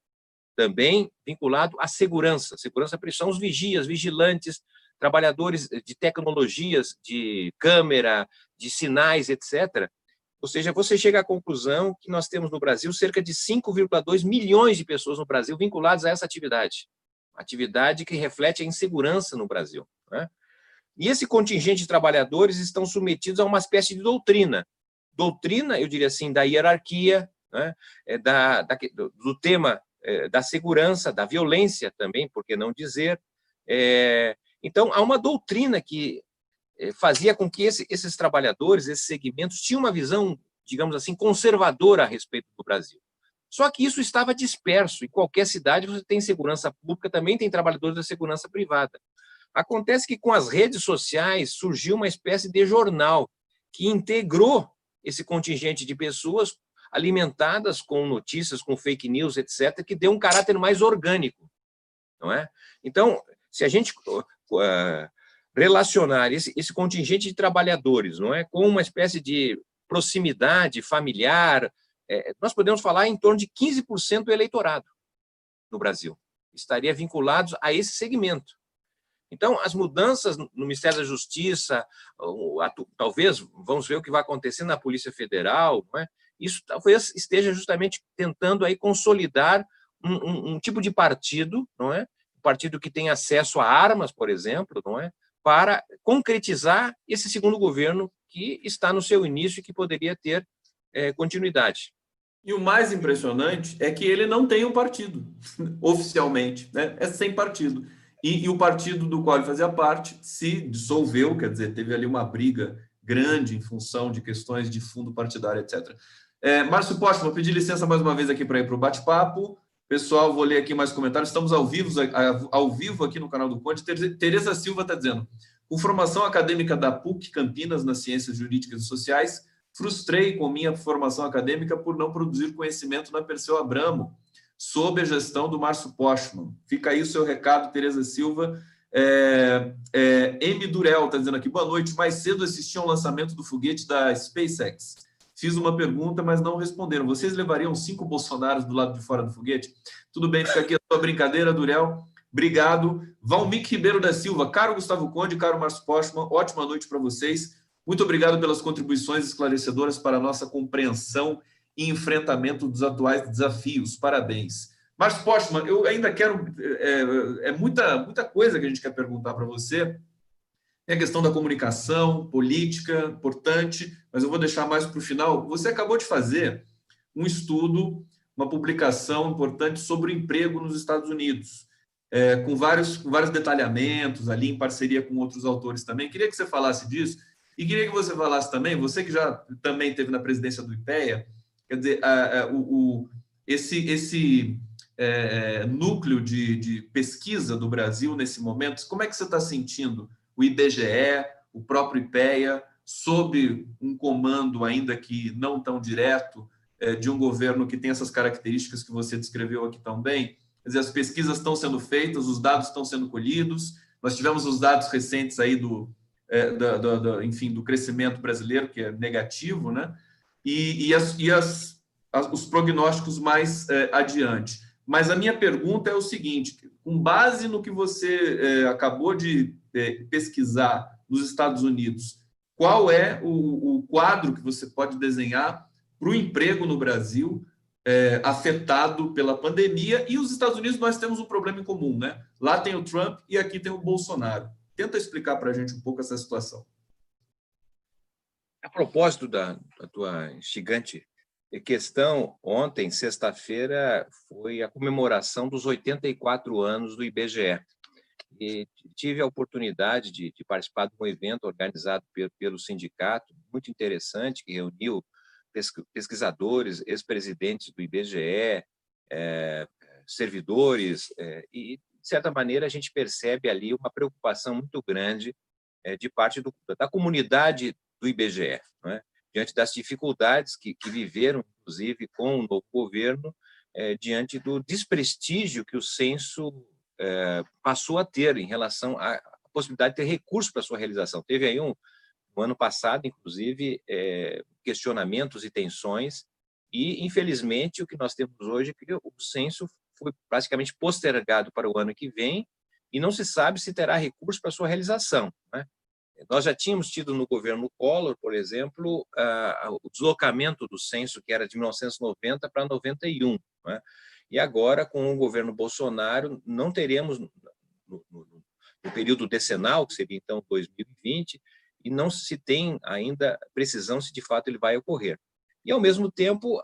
também vinculado à segurança. Segurança são os vigias, vigilantes, trabalhadores de tecnologias, de câmera, de sinais, etc. Ou seja, você chega à conclusão que nós temos no Brasil cerca de 5,2 milhões de pessoas no Brasil vinculadas a essa atividade que reflete a insegurança no Brasil, né? E esse contingente de trabalhadores estão submetidos a uma espécie de doutrina, eu diria assim, da hierarquia, né? Do tema da segurança, da violência também, por que não dizer. Então, há uma doutrina que fazia com que esses trabalhadores, esses segmentos, tinham uma visão, digamos assim, conservadora a respeito do Brasil. Só que isso estava disperso. Em qualquer cidade você tem segurança pública, também tem trabalhadores da segurança privada. Acontece que com as redes sociais surgiu uma espécie de jornal que integrou esse contingente de pessoas alimentadas com notícias, com fake news, etc., que deu um caráter mais orgânico, não é? Então, se a gente relacionar esse contingente de trabalhadores, não é, com uma espécie de proximidade familiar, nós podemos falar em torno de 15% do eleitorado no Brasil estaria vinculados a esse segmento. Então, as mudanças no Ministério da Justiça, talvez, vamos ver o que vai acontecer na Polícia Federal, não é? Isso talvez esteja justamente tentando aí consolidar um tipo de partido, não é? Um partido que tem acesso a armas, por exemplo, não é? Para concretizar esse segundo governo que está no seu início e que poderia ter continuidade. E o mais impressionante é que ele não tem um partido, oficialmente, né? É sem partido. E o partido do qual ele fazia parte se dissolveu, quer dizer, teve ali uma briga grande em função de questões de fundo partidário, etc. Márcio Postman, vou pedir licença mais uma vez aqui para ir para o bate-papo. Pessoal, vou ler aqui mais comentários. Estamos ao vivo aqui no canal do Conde. Tereza Silva está dizendo: com formação acadêmica da PUC Campinas nas ciências jurídicas e sociais, frustrei com minha formação acadêmica por não produzir conhecimento na Perseu Abramo, sob a gestão do Márcio Postman. Fica aí o seu recado, Tereza Silva. M. Durel está dizendo aqui: boa noite. Mais cedo assisti ao lançamento do foguete da SpaceX. Fiz uma pergunta, mas não responderam. Vocês levariam 5 Bolsonaros do lado de fora do foguete? Tudo bem, fica aqui a sua brincadeira, Durel. Obrigado. Valmir Ribeiro da Silva: caro Gustavo Conde, caro Márcio Postman, ótima noite para vocês. Muito obrigado pelas contribuições esclarecedoras para a nossa compreensão e enfrentamento dos atuais desafios. Parabéns. Márcio Postman, eu ainda quero... muita coisa que a gente quer perguntar para você. Tem a questão da comunicação, política, importante, mas eu vou deixar mais para o final. Você acabou de fazer um estudo, uma publicação importante sobre o emprego nos Estados Unidos, com vários detalhamentos ali, em parceria com outros autores também. Queria que você falasse disso. E queria que você falasse também, você que já também esteve na presidência do IPEA, quer dizer, esse núcleo de pesquisa do Brasil nesse momento, como é que você está sentindo o IBGE, o próprio IPEA, sob um comando ainda que não tão direto, de um governo que tem essas características que você descreveu aqui tão bem? Quer dizer, as pesquisas estão sendo feitas, os dados estão sendo colhidos, nós tivemos os dados recentes aí enfim, do crescimento brasileiro, que é negativo, né? Os prognósticos mais adiante. Mas a minha pergunta é o seguinte: com base no que você acabou de pesquisar nos Estados Unidos, qual é o quadro que você pode desenhar para o emprego no Brasil afetado pela pandemia? E os Estados Unidos, nós temos um problema em comum, né? Lá tem o Trump e aqui tem o Bolsonaro. Tenta explicar para a gente um pouco essa situação. A propósito da tua instigante questão, ontem, sexta-feira, foi a comemoração dos 84 anos do IBGE. E tive a oportunidade de participar de um evento organizado pelo sindicato, muito interessante, que reuniu pesquisadores, ex-presidentes do IBGE, servidores, e, de certa maneira, a gente percebe ali uma preocupação muito grande de parte da comunidade do IBGE, não é? Diante das dificuldades que viveram, inclusive, com o novo governo, diante do desprestígio que o censo passou a ter em relação à possibilidade de ter recursos para a sua realização. Teve aí no ano passado, inclusive, questionamentos e tensões, e, infelizmente, o que nós temos hoje é que o censo foi praticamente postergado para o ano que vem e não se sabe se terá recurso para a sua realização, né? Nós já tínhamos tido no governo Collor, por exemplo, o deslocamento do censo, que era de 1990 para 91, né? E agora, com o governo Bolsonaro, não teremos, no período decenal, que seria então 2020, e não se tem ainda precisão se de fato ele vai ocorrer. E, ao mesmo tempo,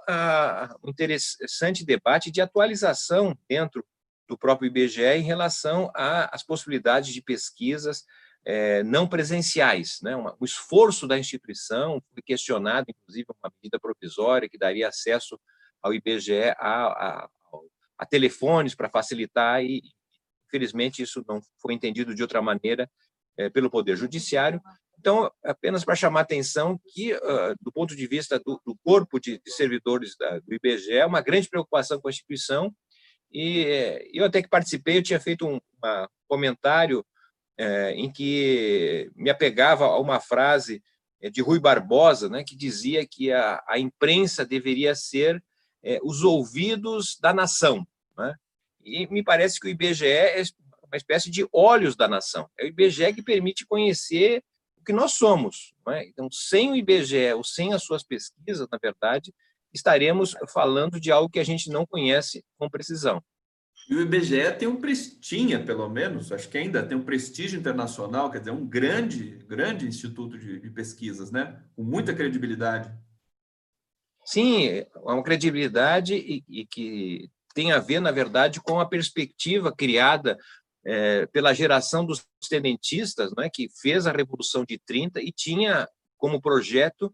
um interessante debate de atualização dentro do próprio IBGE em relação às possibilidades de pesquisas não presenciais, né? O esforço da instituição foi questionado, inclusive, uma medida provisória que daria acesso ao IBGE a telefones para facilitar, e, infelizmente, isso não foi entendido de outra maneira pelo Poder Judiciário. Então, apenas para chamar a atenção que, do ponto de vista do corpo de servidores do IBGE, é uma grande preocupação com a instituição, e eu até que participei, eu tinha feito um comentário em que me apegava a uma frase de Rui Barbosa, né, que dizia que a imprensa deveria ser os ouvidos da nação, né? E me parece que o IBGE é uma espécie de olhos da nação. É o IBGE que permite conhecer o que nós somos, né? Então, sem o IBGE ou sem as suas pesquisas, na verdade, estaremos falando de algo que a gente não conhece com precisão. E o IBGE tem tinha, pelo menos, acho que ainda tem um prestígio internacional, quer dizer, um grande instituto de pesquisas, né? Com muita credibilidade. Sim, é uma credibilidade e que tem a ver, na verdade, com a perspectiva criada pela geração dos tenentistas, né, que fez a Revolução de 30 e tinha como projeto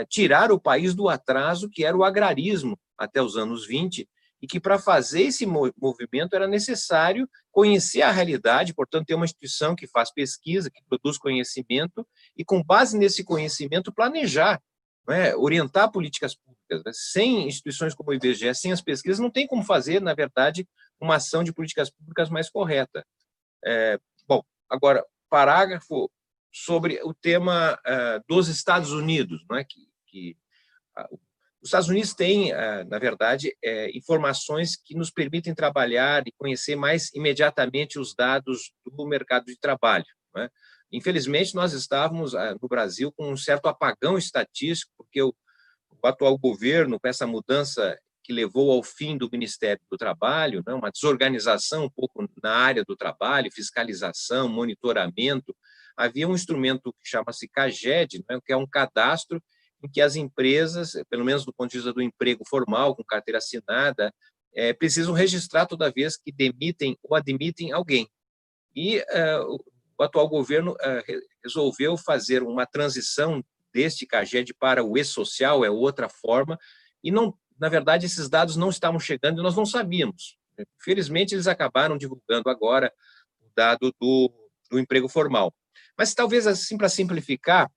tirar o país do atraso que era o agrarismo até os anos 20, e que para fazer esse movimento era necessário conhecer a realidade, portanto, ter uma instituição que faz pesquisa, que produz conhecimento, e com base nesse conhecimento planejar, né, orientar políticas públicas, né? Sem instituições como o IBGE, sem as pesquisas, não tem como fazer, na verdade, uma ação de políticas públicas mais correta. Bom, agora, parágrafo sobre o tema dos Estados Unidos, não é? Os Estados Unidos têm, na verdade, informações que nos permitem trabalhar e conhecer mais imediatamente os dados do mercado de trabalho, não é? Infelizmente, nós estávamos no Brasil com um certo apagão estatístico, porque o atual governo, com essa mudança que levou ao fim do Ministério do Trabalho, né, uma desorganização um pouco na área do trabalho, fiscalização, monitoramento, havia um instrumento que chama-se CAGED, né, que é um cadastro em que as empresas, pelo menos do ponto de vista do emprego formal, com carteira assinada, precisam registrar toda vez que demitem ou admitem alguém. E o atual governo resolveu fazer uma transição deste CAGED para o e-social, é outra forma, e não, na verdade, esses dados não estavam chegando e nós não sabíamos. Felizmente, eles acabaram divulgando agora o dado do emprego formal. Mas talvez, assim, para simplificar,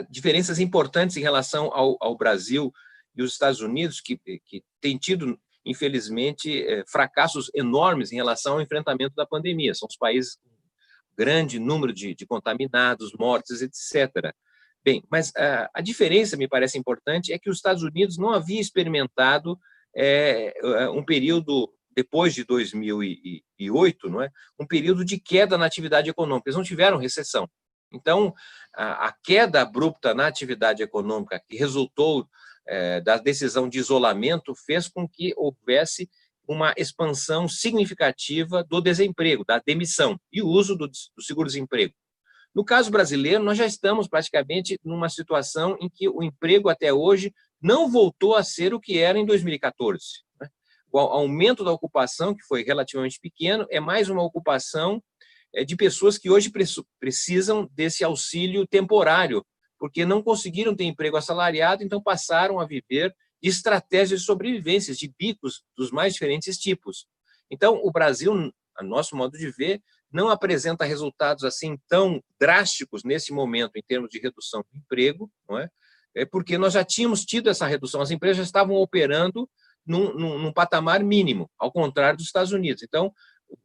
diferenças importantes em relação ao Brasil e os Estados Unidos, que têm tido, infelizmente, fracassos enormes em relação ao enfrentamento da pandemia. São os países com grande número de contaminados, mortes, etc. Bem, mas a diferença, me parece importante, é que os Estados Unidos não havia experimentado um período, depois de 2008, não é? Um período de queda na atividade econômica. Eles não tiveram recessão. Então, a queda abrupta na atividade econômica, que resultou da decisão de isolamento, fez com que houvesse uma expansão significativa do desemprego, da demissão e o uso do seguro-desemprego. No caso brasileiro, nós já estamos praticamente numa situação em que o emprego até hoje não voltou a ser o que era em 2014. Né? O aumento da ocupação, que foi relativamente pequeno, é mais uma ocupação de pessoas que hoje precisam desse auxílio temporário, porque não conseguiram ter emprego assalariado, então passaram a viver de estratégias de sobrevivência, de bicos dos mais diferentes tipos. Então, o Brasil, a nosso modo de ver, não apresenta resultados assim tão drásticos nesse momento em termos de redução do emprego, não é? Porque nós já tínhamos tido essa redução, as empresas já estavam operando num patamar mínimo, ao contrário dos Estados Unidos. Então,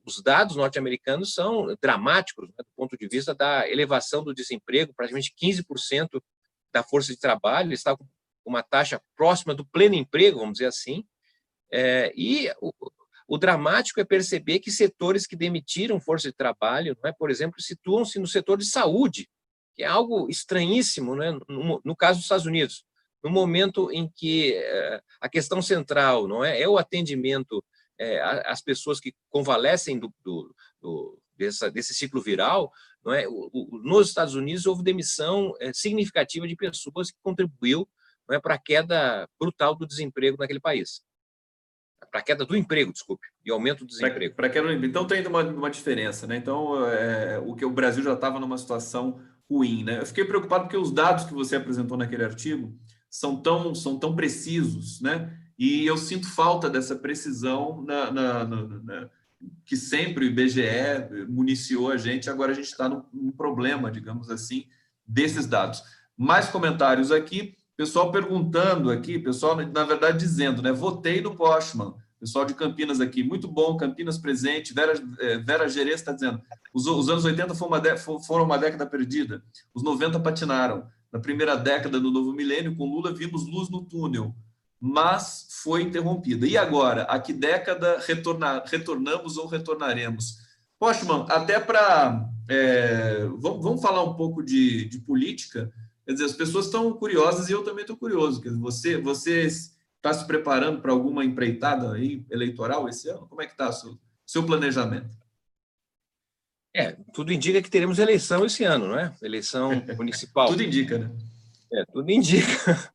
os dados norte-americanos são dramáticos, né, do ponto de vista da elevação do desemprego, praticamente 15% da força de trabalho está com uma taxa próxima do pleno emprego, vamos dizer assim, e o dramático é perceber que setores que demitiram força de trabalho, não é, por exemplo, situam-se no setor de saúde, que é algo estranhíssimo, né, no caso dos Estados Unidos, no momento em que a questão central não é o atendimento às pessoas que convalescem desse ciclo viral, não é? Nos Estados Unidos houve demissão significativa de pessoas que contribuiu, não é, para a queda brutal do desemprego naquele país. Para a queda do emprego, desculpe, e aumento do desemprego. Então tem uma diferença, né? Então, o Brasil já estava numa situação ruim, né? Eu fiquei preocupado porque os dados que você apresentou naquele artigo são tão precisos, né? E eu sinto falta dessa precisão que sempre o IBGE municiou a gente, agora a gente está num problema, digamos assim, desses dados. Mais comentários aqui, pessoal perguntando aqui, pessoal, na verdade, dizendo, né? Votei no Postman, pessoal de Campinas aqui, muito bom, Campinas presente, Vera Gerês está dizendo, os anos 80 foram uma década perdida, os 90 patinaram, na primeira década do novo milênio, com Lula, vimos luz no túnel, mas foi interrompida. E agora? A que década retornamos ou retornaremos? Postman, até para... vamos falar um pouco de política. Quer dizer, as pessoas estão curiosas e eu também estou curioso. Quer dizer, você está se preparando para alguma empreitada aí eleitoral esse ano? Como é que está o seu planejamento? Tudo indica que teremos eleição esse ano, não é? Eleição municipal. Tudo indica, né? Tudo indica.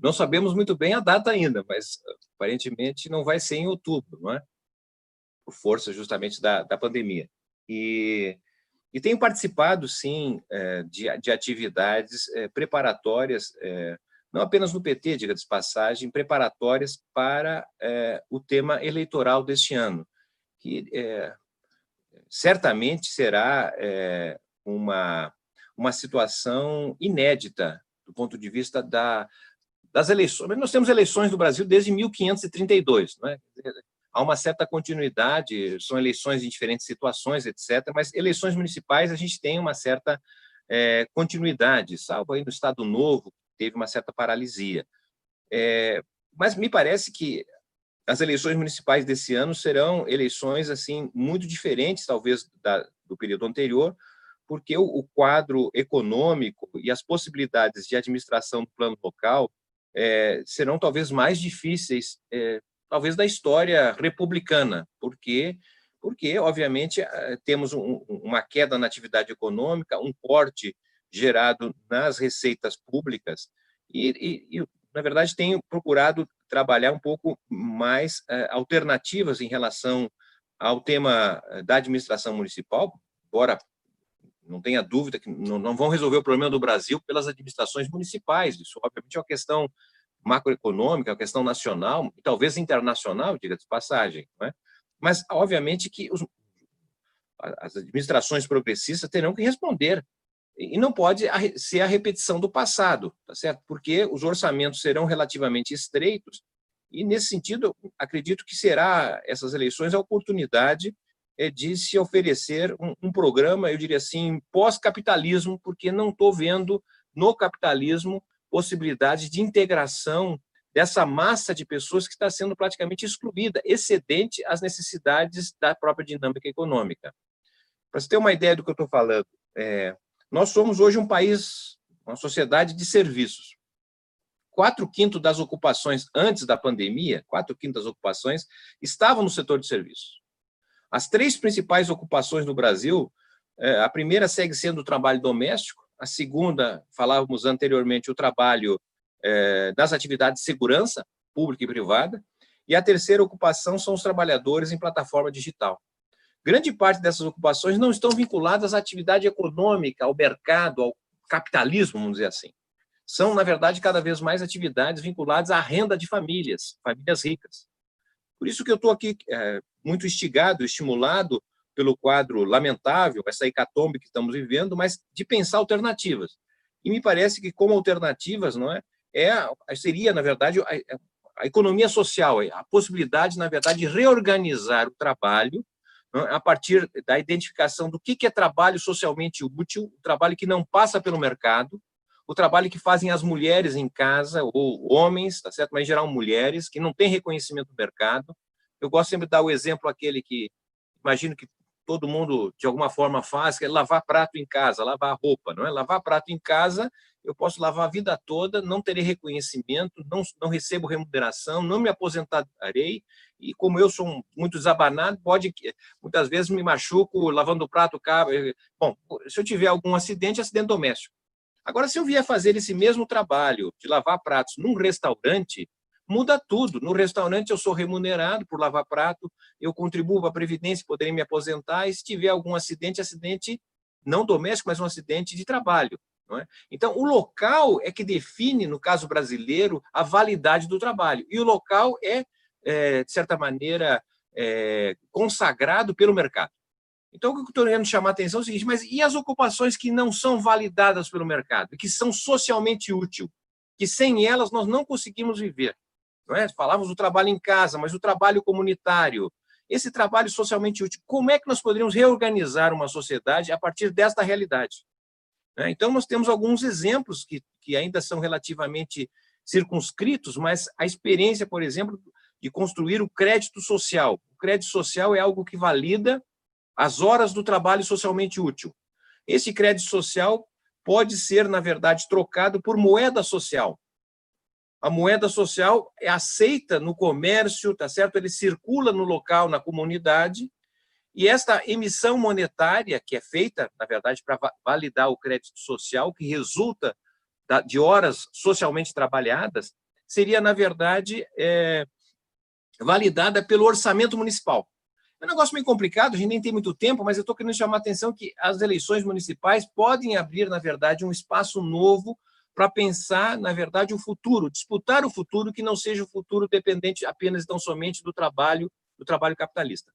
Não sabemos muito bem a data ainda, mas aparentemente não vai ser em outubro, não é? Por força justamente da pandemia. E tenho participado, sim, de atividades preparatórias, não apenas no PT, diga de passagem, preparatórias para o tema eleitoral deste ano, que certamente será uma situação inédita do ponto de vista das eleições. Nós temos eleições no Brasil desde 1532, não é? Há uma certa continuidade, são eleições em diferentes situações, etc., mas eleições municipais a gente tem uma certa continuidade, salvo aí no Estado Novo, teve uma certa paralisia. Mas me parece que as eleições municipais desse ano serão eleições assim muito diferentes, talvez, do período anterior, porque o quadro econômico e as possibilidades de administração do plano local serão talvez mais difíceis, talvez da história republicana, porque obviamente, temos uma queda na atividade econômica, um corte gerado nas receitas públicas e na verdade, tenho procurado trabalhar um pouco mais alternativas em relação ao tema da administração municipal, embora não tenha dúvida que não vão resolver o problema do Brasil pelas administrações municipais. Isso, obviamente, é uma questão macroeconômica, é uma questão nacional e talvez internacional, diga de passagem, não é? Mas, obviamente, que as administrações progressistas terão que responder. E não pode ser a repetição do passado, tá certo? Porque os orçamentos serão relativamente estreitos e, nesse sentido, acredito que será essas eleições a oportunidade de se oferecer um programa, eu diria assim, pós-capitalismo, porque não estou vendo no capitalismo possibilidade de integração dessa massa de pessoas que está sendo praticamente excluída, excedente às necessidades da própria dinâmica econômica. Para você ter uma ideia do que eu estou falando, nós somos hoje um país, uma sociedade de serviços. 4/5 das ocupações antes da pandemia, 4/5 das ocupações, estavam no setor de serviços. As 3 principais ocupações no Brasil, a primeira segue sendo o trabalho doméstico, a segunda, falávamos anteriormente, o trabalho das atividades de segurança, pública e privada, e a terceira ocupação são os trabalhadores em plataforma digital. Grande parte dessas ocupações não estão vinculadas à atividade econômica, ao mercado, ao capitalismo, vamos dizer assim. São, na verdade, cada vez mais atividades vinculadas à renda de famílias ricas. Por isso que eu estou aqui muito instigado, estimulado pelo quadro lamentável, essa hecatombe que estamos vivendo, mas de pensar alternativas. E me parece que, como alternativas, não é, seria, na verdade, a economia social, a possibilidade, na verdade, de reorganizar o trabalho, não é, a partir da identificação do que é trabalho socialmente útil, o trabalho que não passa pelo mercado, o trabalho que fazem as mulheres em casa, ou homens, tá certo? Mas, em geral, mulheres, que não têm reconhecimento do mercado. Eu gosto sempre de dar o exemplo aquele que, imagino que todo mundo, de alguma forma, faz, que é lavar prato em casa, lavar roupa, não é? Lavar prato em casa, eu posso lavar a vida toda, não terei reconhecimento, não recebo remuneração, não me aposentarei, e como eu sou muito desabanado, muitas vezes me machuco lavando o prato. Bom, se eu tiver algum acidente doméstico. Agora, se eu vier fazer esse mesmo trabalho de lavar pratos num restaurante, muda tudo. No restaurante eu sou remunerado por lavar prato, eu contribuo para a Previdência, poderei me aposentar, e se tiver algum acidente não doméstico, mas um acidente de trabalho. Não é? Então, o local é que define, no caso brasileiro, a validade do trabalho. E o local de certa maneira, consagrado pelo mercado. Então, o que eu estou querendo chamar a atenção é o seguinte: mas e as ocupações que não são validadas pelo mercado, que são socialmente úteis, que sem elas nós não conseguimos viver? Não é? Falávamos do trabalho em casa, mas o trabalho comunitário, esse trabalho socialmente útil, como é que nós poderíamos reorganizar uma sociedade a partir desta realidade? Então, nós temos alguns exemplos que ainda são relativamente circunscritos, mas a experiência, por exemplo, de construir o crédito social. O crédito social é algo que valida as horas do trabalho socialmente útil. Esse crédito social pode ser, na verdade, trocado por moeda social. A moeda social é aceita no comércio, tá certo? Ele circula no local, na comunidade, e esta emissão monetária, que é feita, na verdade, para validar o crédito social, que resulta de horas socialmente trabalhadas, seria, na verdade, validada pelo orçamento municipal. É um negócio meio complicado, a gente nem tem muito tempo, mas eu estou querendo chamar a atenção que as eleições municipais podem abrir, na verdade, um espaço novo para pensar, na verdade, o futuro, disputar o futuro que não seja o futuro dependente apenas e tão somente do trabalho capitalista.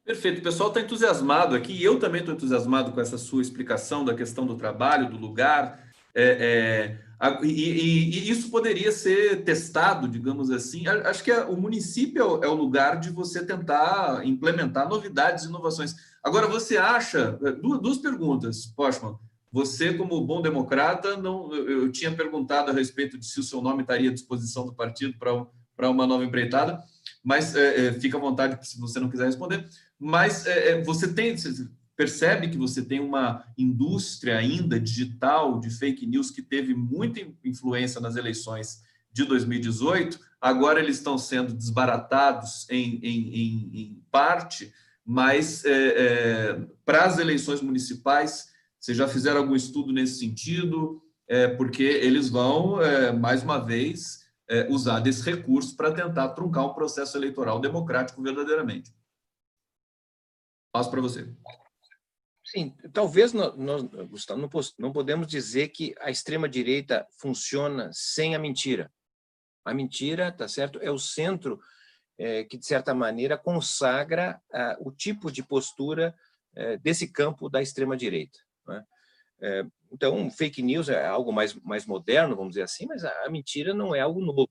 Perfeito, o pessoal está entusiasmado aqui, e eu também estou entusiasmado com essa sua explicação da questão do trabalho, do lugar, e isso poderia ser testado, digamos assim. Acho que o município é o lugar de você tentar implementar novidades e inovações. Agora, você acha, duas perguntas, Postman, você como bom democrata, eu tinha perguntado a respeito de se o seu nome estaria à disposição do partido para uma nova empreitada, mas fica à vontade se você não quiser responder. Mas você percebe que você tem uma indústria ainda digital de fake news que teve muita influência nas eleições de 2018. Agora eles estão sendo desbaratados em parte, mas para as eleições municipais, vocês já fizeram algum estudo nesse sentido? Porque eles vão, mais uma vez, usar desse recurso para tentar truncar um processo eleitoral democrático verdadeiramente. Passo para você. Sim, talvez Gustavo, não podemos dizer que a extrema-direita funciona sem a mentira. A mentira, tá certo, é o centro que, de certa maneira, consagra o tipo de postura desse campo da extrema-direita. Né? Então, fake news é algo mais moderno, vamos dizer assim, mas a mentira não é algo novo.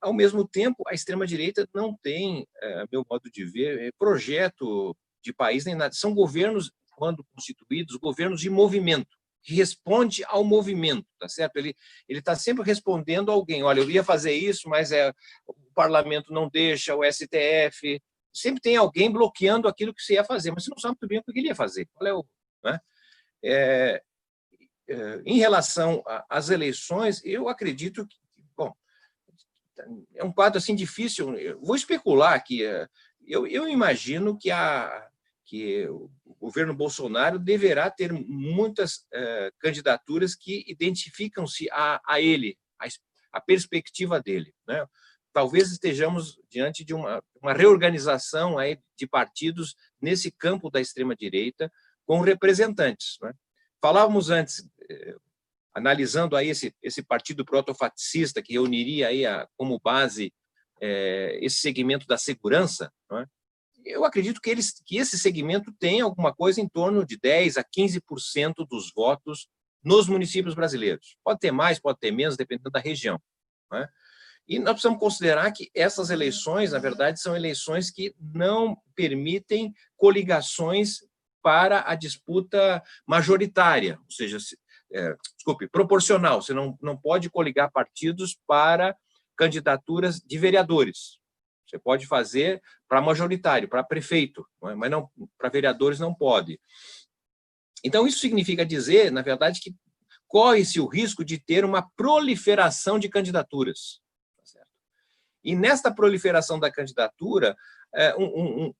Ao mesmo tempo, a extrema-direita não tem, a meu modo de ver, projeto de país nem nada. São governos, quando constituídos, governos de movimento, que responde ao movimento, tá certo? Ele está sempre respondendo a alguém. Olha, eu ia fazer isso, mas o parlamento não deixa, o STF. Sempre tem alguém bloqueando aquilo que você ia fazer, mas você não sabe muito bem o que ele ia fazer. Qual é o... Né? Em relação às eleições, eu acredito que, bom, é um quadro assim difícil. Eu vou especular aqui. Eu imagino que o governo Bolsonaro deverá ter muitas candidaturas que identificam-se a ele, a perspectiva dele. Né? Talvez estejamos diante de uma reorganização aí de partidos nesse campo da extrema-direita com representantes. Né? Falávamos antes, analisando aí esse partido protofascista que reuniria aí como base esse segmento da segurança, não é? eu acredito que esse segmento tem alguma coisa em torno de 10% a 15% dos votos nos municípios brasileiros. Pode ter mais, pode ter menos, dependendo da região, né? E nós precisamos considerar que essas eleições, na verdade, são eleições que não permitem coligações para a disputa majoritária, ou seja, proporcional. Você não pode coligar partidos para candidaturas de vereadores. Você pode fazer para majoritário, para prefeito, mas não para vereadores não pode. Então, isso significa dizer, na verdade, que corre-se o risco de ter uma proliferação de candidaturas. E nesta proliferação da candidatura,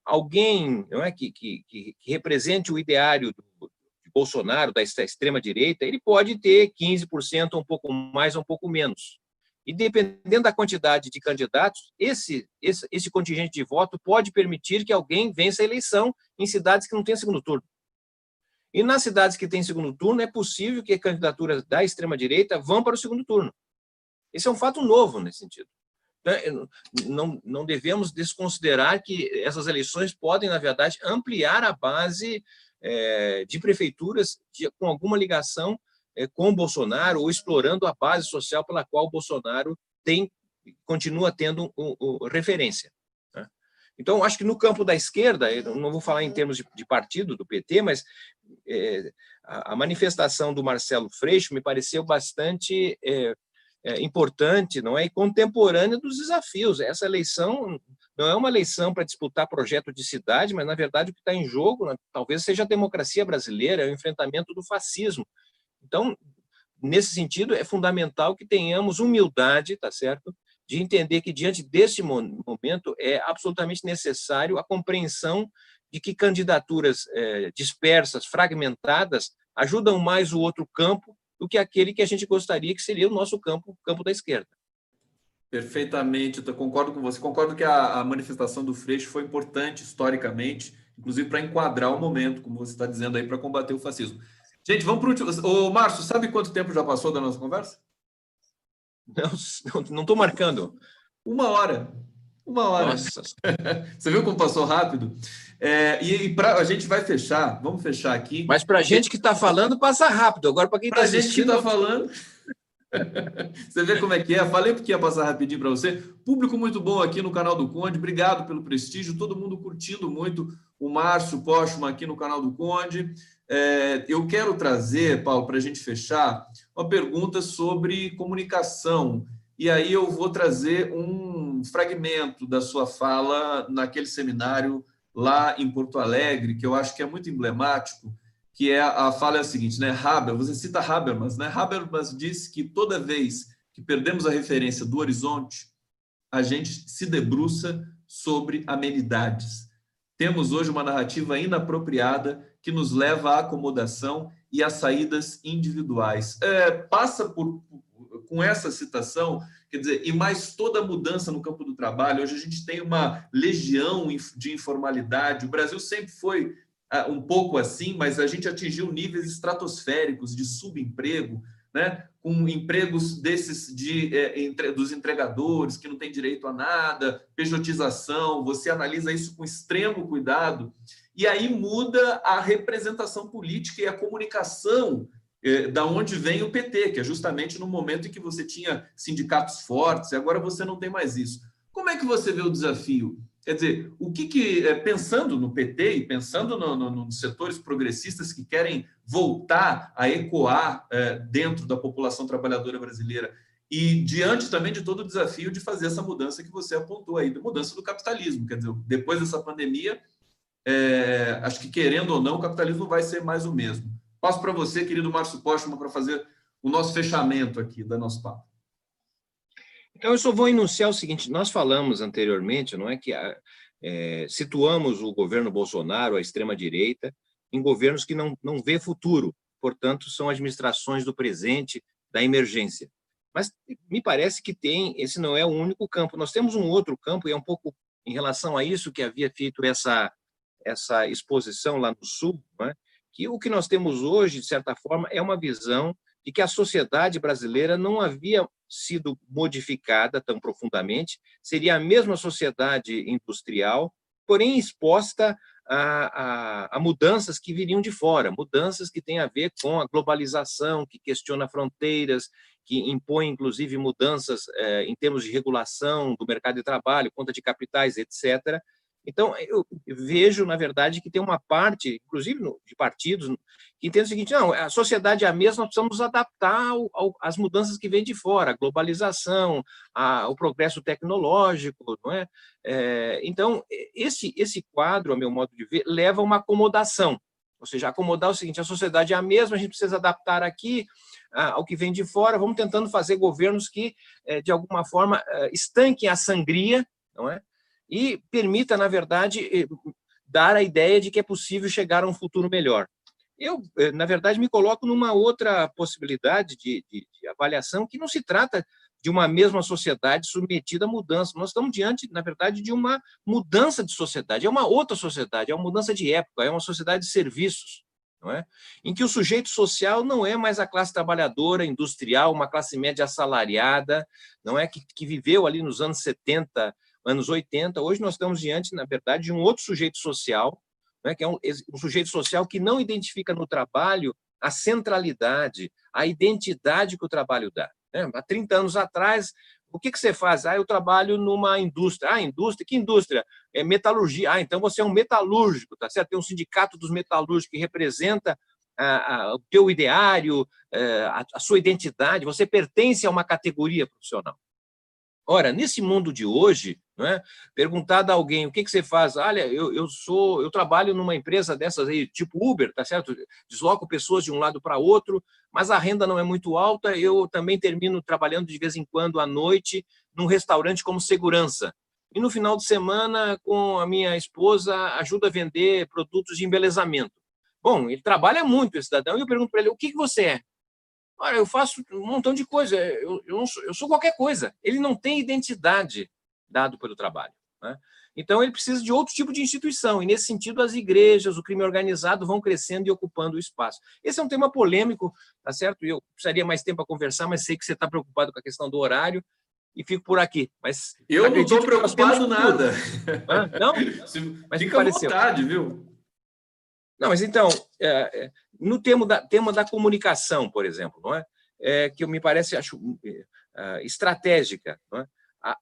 alguém, não é, que represente o ideário de Bolsonaro, da extrema-direita, ele pode ter 15%, um pouco mais, um pouco menos. E dependendo da quantidade de candidatos, esse contingente de voto pode permitir que alguém vença a eleição em cidades que não têm segundo turno. E nas cidades que têm segundo turno, é possível que candidaturas da extrema-direita vão para o segundo turno. Esse é um fato novo nesse sentido. Não devemos desconsiderar que essas eleições podem, na verdade, ampliar a base de prefeituras com alguma ligação com o Bolsonaro ou explorando a base social pela qual o Bolsonaro continua tendo referência. Então, acho que no campo da esquerda, eu não vou falar em termos de partido do PT, mas a manifestação do Marcelo Freixo me pareceu bastante importante, não é? E contemporânea dos desafios. Essa eleição não é uma eleição para disputar projeto de cidade, mas, na verdade, o que está em jogo, né, talvez seja a democracia brasileira, é o enfrentamento do fascismo. Então, nesse sentido, é fundamental que tenhamos humildade, tá certo? De entender que, diante desse momento, é absolutamente necessário a compreensão de que candidaturas dispersas, fragmentadas, ajudam mais o outro campo do que aquele que a gente gostaria que seria o nosso campo da esquerda. Perfeitamente, eu concordo com você. Concordo que a manifestação do Freixo foi importante historicamente, inclusive para enquadrar o momento, como você está dizendo aí, para combater o fascismo. Gente, vamos para o último. Ô, Márcio, sabe quanto tempo já passou da nossa conversa? Não estou marcando. 1 hora. 1 hora. Nossa. Você viu como passou rápido? A gente vai fechar, vamos fechar aqui. Mas para a gente que está falando, passa rápido. Agora, para quem está assistindo... Para a gente que está falando... Você vê como é que é? Falei porque ia passar rapidinho para você. Público muito bom aqui no canal do Conde. Obrigado pelo prestígio. Todo mundo curtindo muito o Márcio Postman aqui no canal do Conde. Eu quero trazer, Paulo, para a gente fechar, uma pergunta sobre comunicação. E aí eu vou trazer um fragmento da sua fala naquele seminário lá em Porto Alegre, que eu acho que é muito emblemático, que a fala é a seguinte, né? Você cita Habermas, né? Habermas disse que toda vez que perdemos a referência do horizonte, a gente se debruça sobre amenidades. Temos hoje uma narrativa inapropriada que nos leva à acomodação e a saídas individuais. Passa com essa citação, quer dizer, e mais toda a mudança no campo do trabalho. Hoje a gente tem uma legião de informalidade. O Brasil sempre foi um pouco assim, mas a gente atingiu níveis estratosféricos de subemprego, né? Com empregos desses dos entregadores que não têm direito a nada, pejotização. Você analisa isso com extremo cuidado e aí muda a representação política e a comunicação da onde vem o PT, que é justamente no momento em que você tinha sindicatos fortes e agora você não tem mais isso. Como é que você vê o desafio? Quer dizer, pensando no PT e pensando nos setores progressistas que querem voltar a ecoar dentro da população trabalhadora brasileira e diante também de todo o desafio de fazer essa mudança que você apontou aí, da mudança do capitalismo. Quer dizer, depois dessa pandemia, acho que querendo ou não, o capitalismo vai ser mais o mesmo. Passo para você, querido Márcio Postman, para fazer o nosso fechamento aqui da nosso papo. Então, eu só vou enunciar o seguinte: nós falamos anteriormente, não é, que situamos o governo Bolsonaro, a extrema-direita, em governos que não vê futuro, portanto, são administrações do presente, da emergência. Mas me parece que esse não é o único campo. Nós temos um outro campo, e é um pouco em relação a isso que havia feito essa exposição lá no Sul, não é? Que o que nós temos hoje, de certa forma, é uma visão de que a sociedade brasileira não havia sido modificada tão profundamente, seria a mesma sociedade industrial, porém exposta a mudanças que viriam de fora, mudanças que têm a ver com a globalização, que questiona fronteiras, que impõe, inclusive, mudanças em termos de regulação do mercado de trabalho, conta de capitais, etc. Então, eu vejo, na verdade, que tem uma parte, inclusive de partidos, que entende o seguinte: não, a sociedade é a mesma, nós precisamos nos adaptar às mudanças que vêm de fora, a globalização, o progresso tecnológico, não é? Então, esse quadro, a meu modo de ver, leva a uma acomodação, ou seja, acomodar o seguinte: a sociedade é a mesma, a gente precisa adaptar aqui ao que vem de fora, vamos tentando fazer governos que, de alguma forma, estanquem a sangria, não é? E permita, na verdade, dar a ideia de que é possível chegar a um futuro melhor. Eu, na verdade, me coloco numa outra possibilidade de avaliação, que não se trata de uma mesma sociedade submetida a mudança. Nós estamos diante, na verdade, de uma mudança de sociedade. É uma outra sociedade, é uma mudança de época, é uma sociedade de serviços, não é? Em que o sujeito social não é mais a classe trabalhadora, industrial, uma classe média assalariada, não é, que viveu ali nos anos 70, anos 80, hoje nós estamos diante, na verdade, de um outro sujeito social, né, que é um sujeito social que não identifica no trabalho a centralidade, a identidade que o trabalho dá. Né? Há 30 anos atrás, o que você faz? Eu trabalho numa indústria. Indústria? Que indústria? É metalurgia. Então você é um metalúrgico, tá certo? Tem um sindicato dos metalúrgicos que representa o teu ideário, a sua identidade, você pertence a uma categoria profissional. Ora, nesse mundo de hoje, não é? Perguntado a alguém o que você faz, olha, eu trabalho numa empresa dessas aí, tipo Uber, tá certo? Desloco pessoas de um lado para outro, mas a renda não é muito alta. Eu também termino trabalhando de vez em quando à noite num restaurante como segurança. E no final de semana, com a minha esposa, ajuda a vender produtos de embelezamento. Bom, ele trabalha muito, esse cidadão, e eu pergunto para ele: o que você é? Olha, eu faço um montão de coisa, eu sou qualquer coisa. Ele não tem identidade dado pelo trabalho, né? Então, ele precisa de outro tipo de instituição, e, nesse sentido, as igrejas, o crime organizado vão crescendo e ocupando o espaço. Esse é um tema polêmico, tá certo? Eu precisaria mais tempo para conversar, mas sei que você está preocupado com a questão do horário, e fico por aqui. Mas eu não estou preocupado nada. Não? Mas fica à vontade, viu? Não, mas então, no tema da comunicação, por exemplo, não é? Que me parece, acho, estratégica, não é?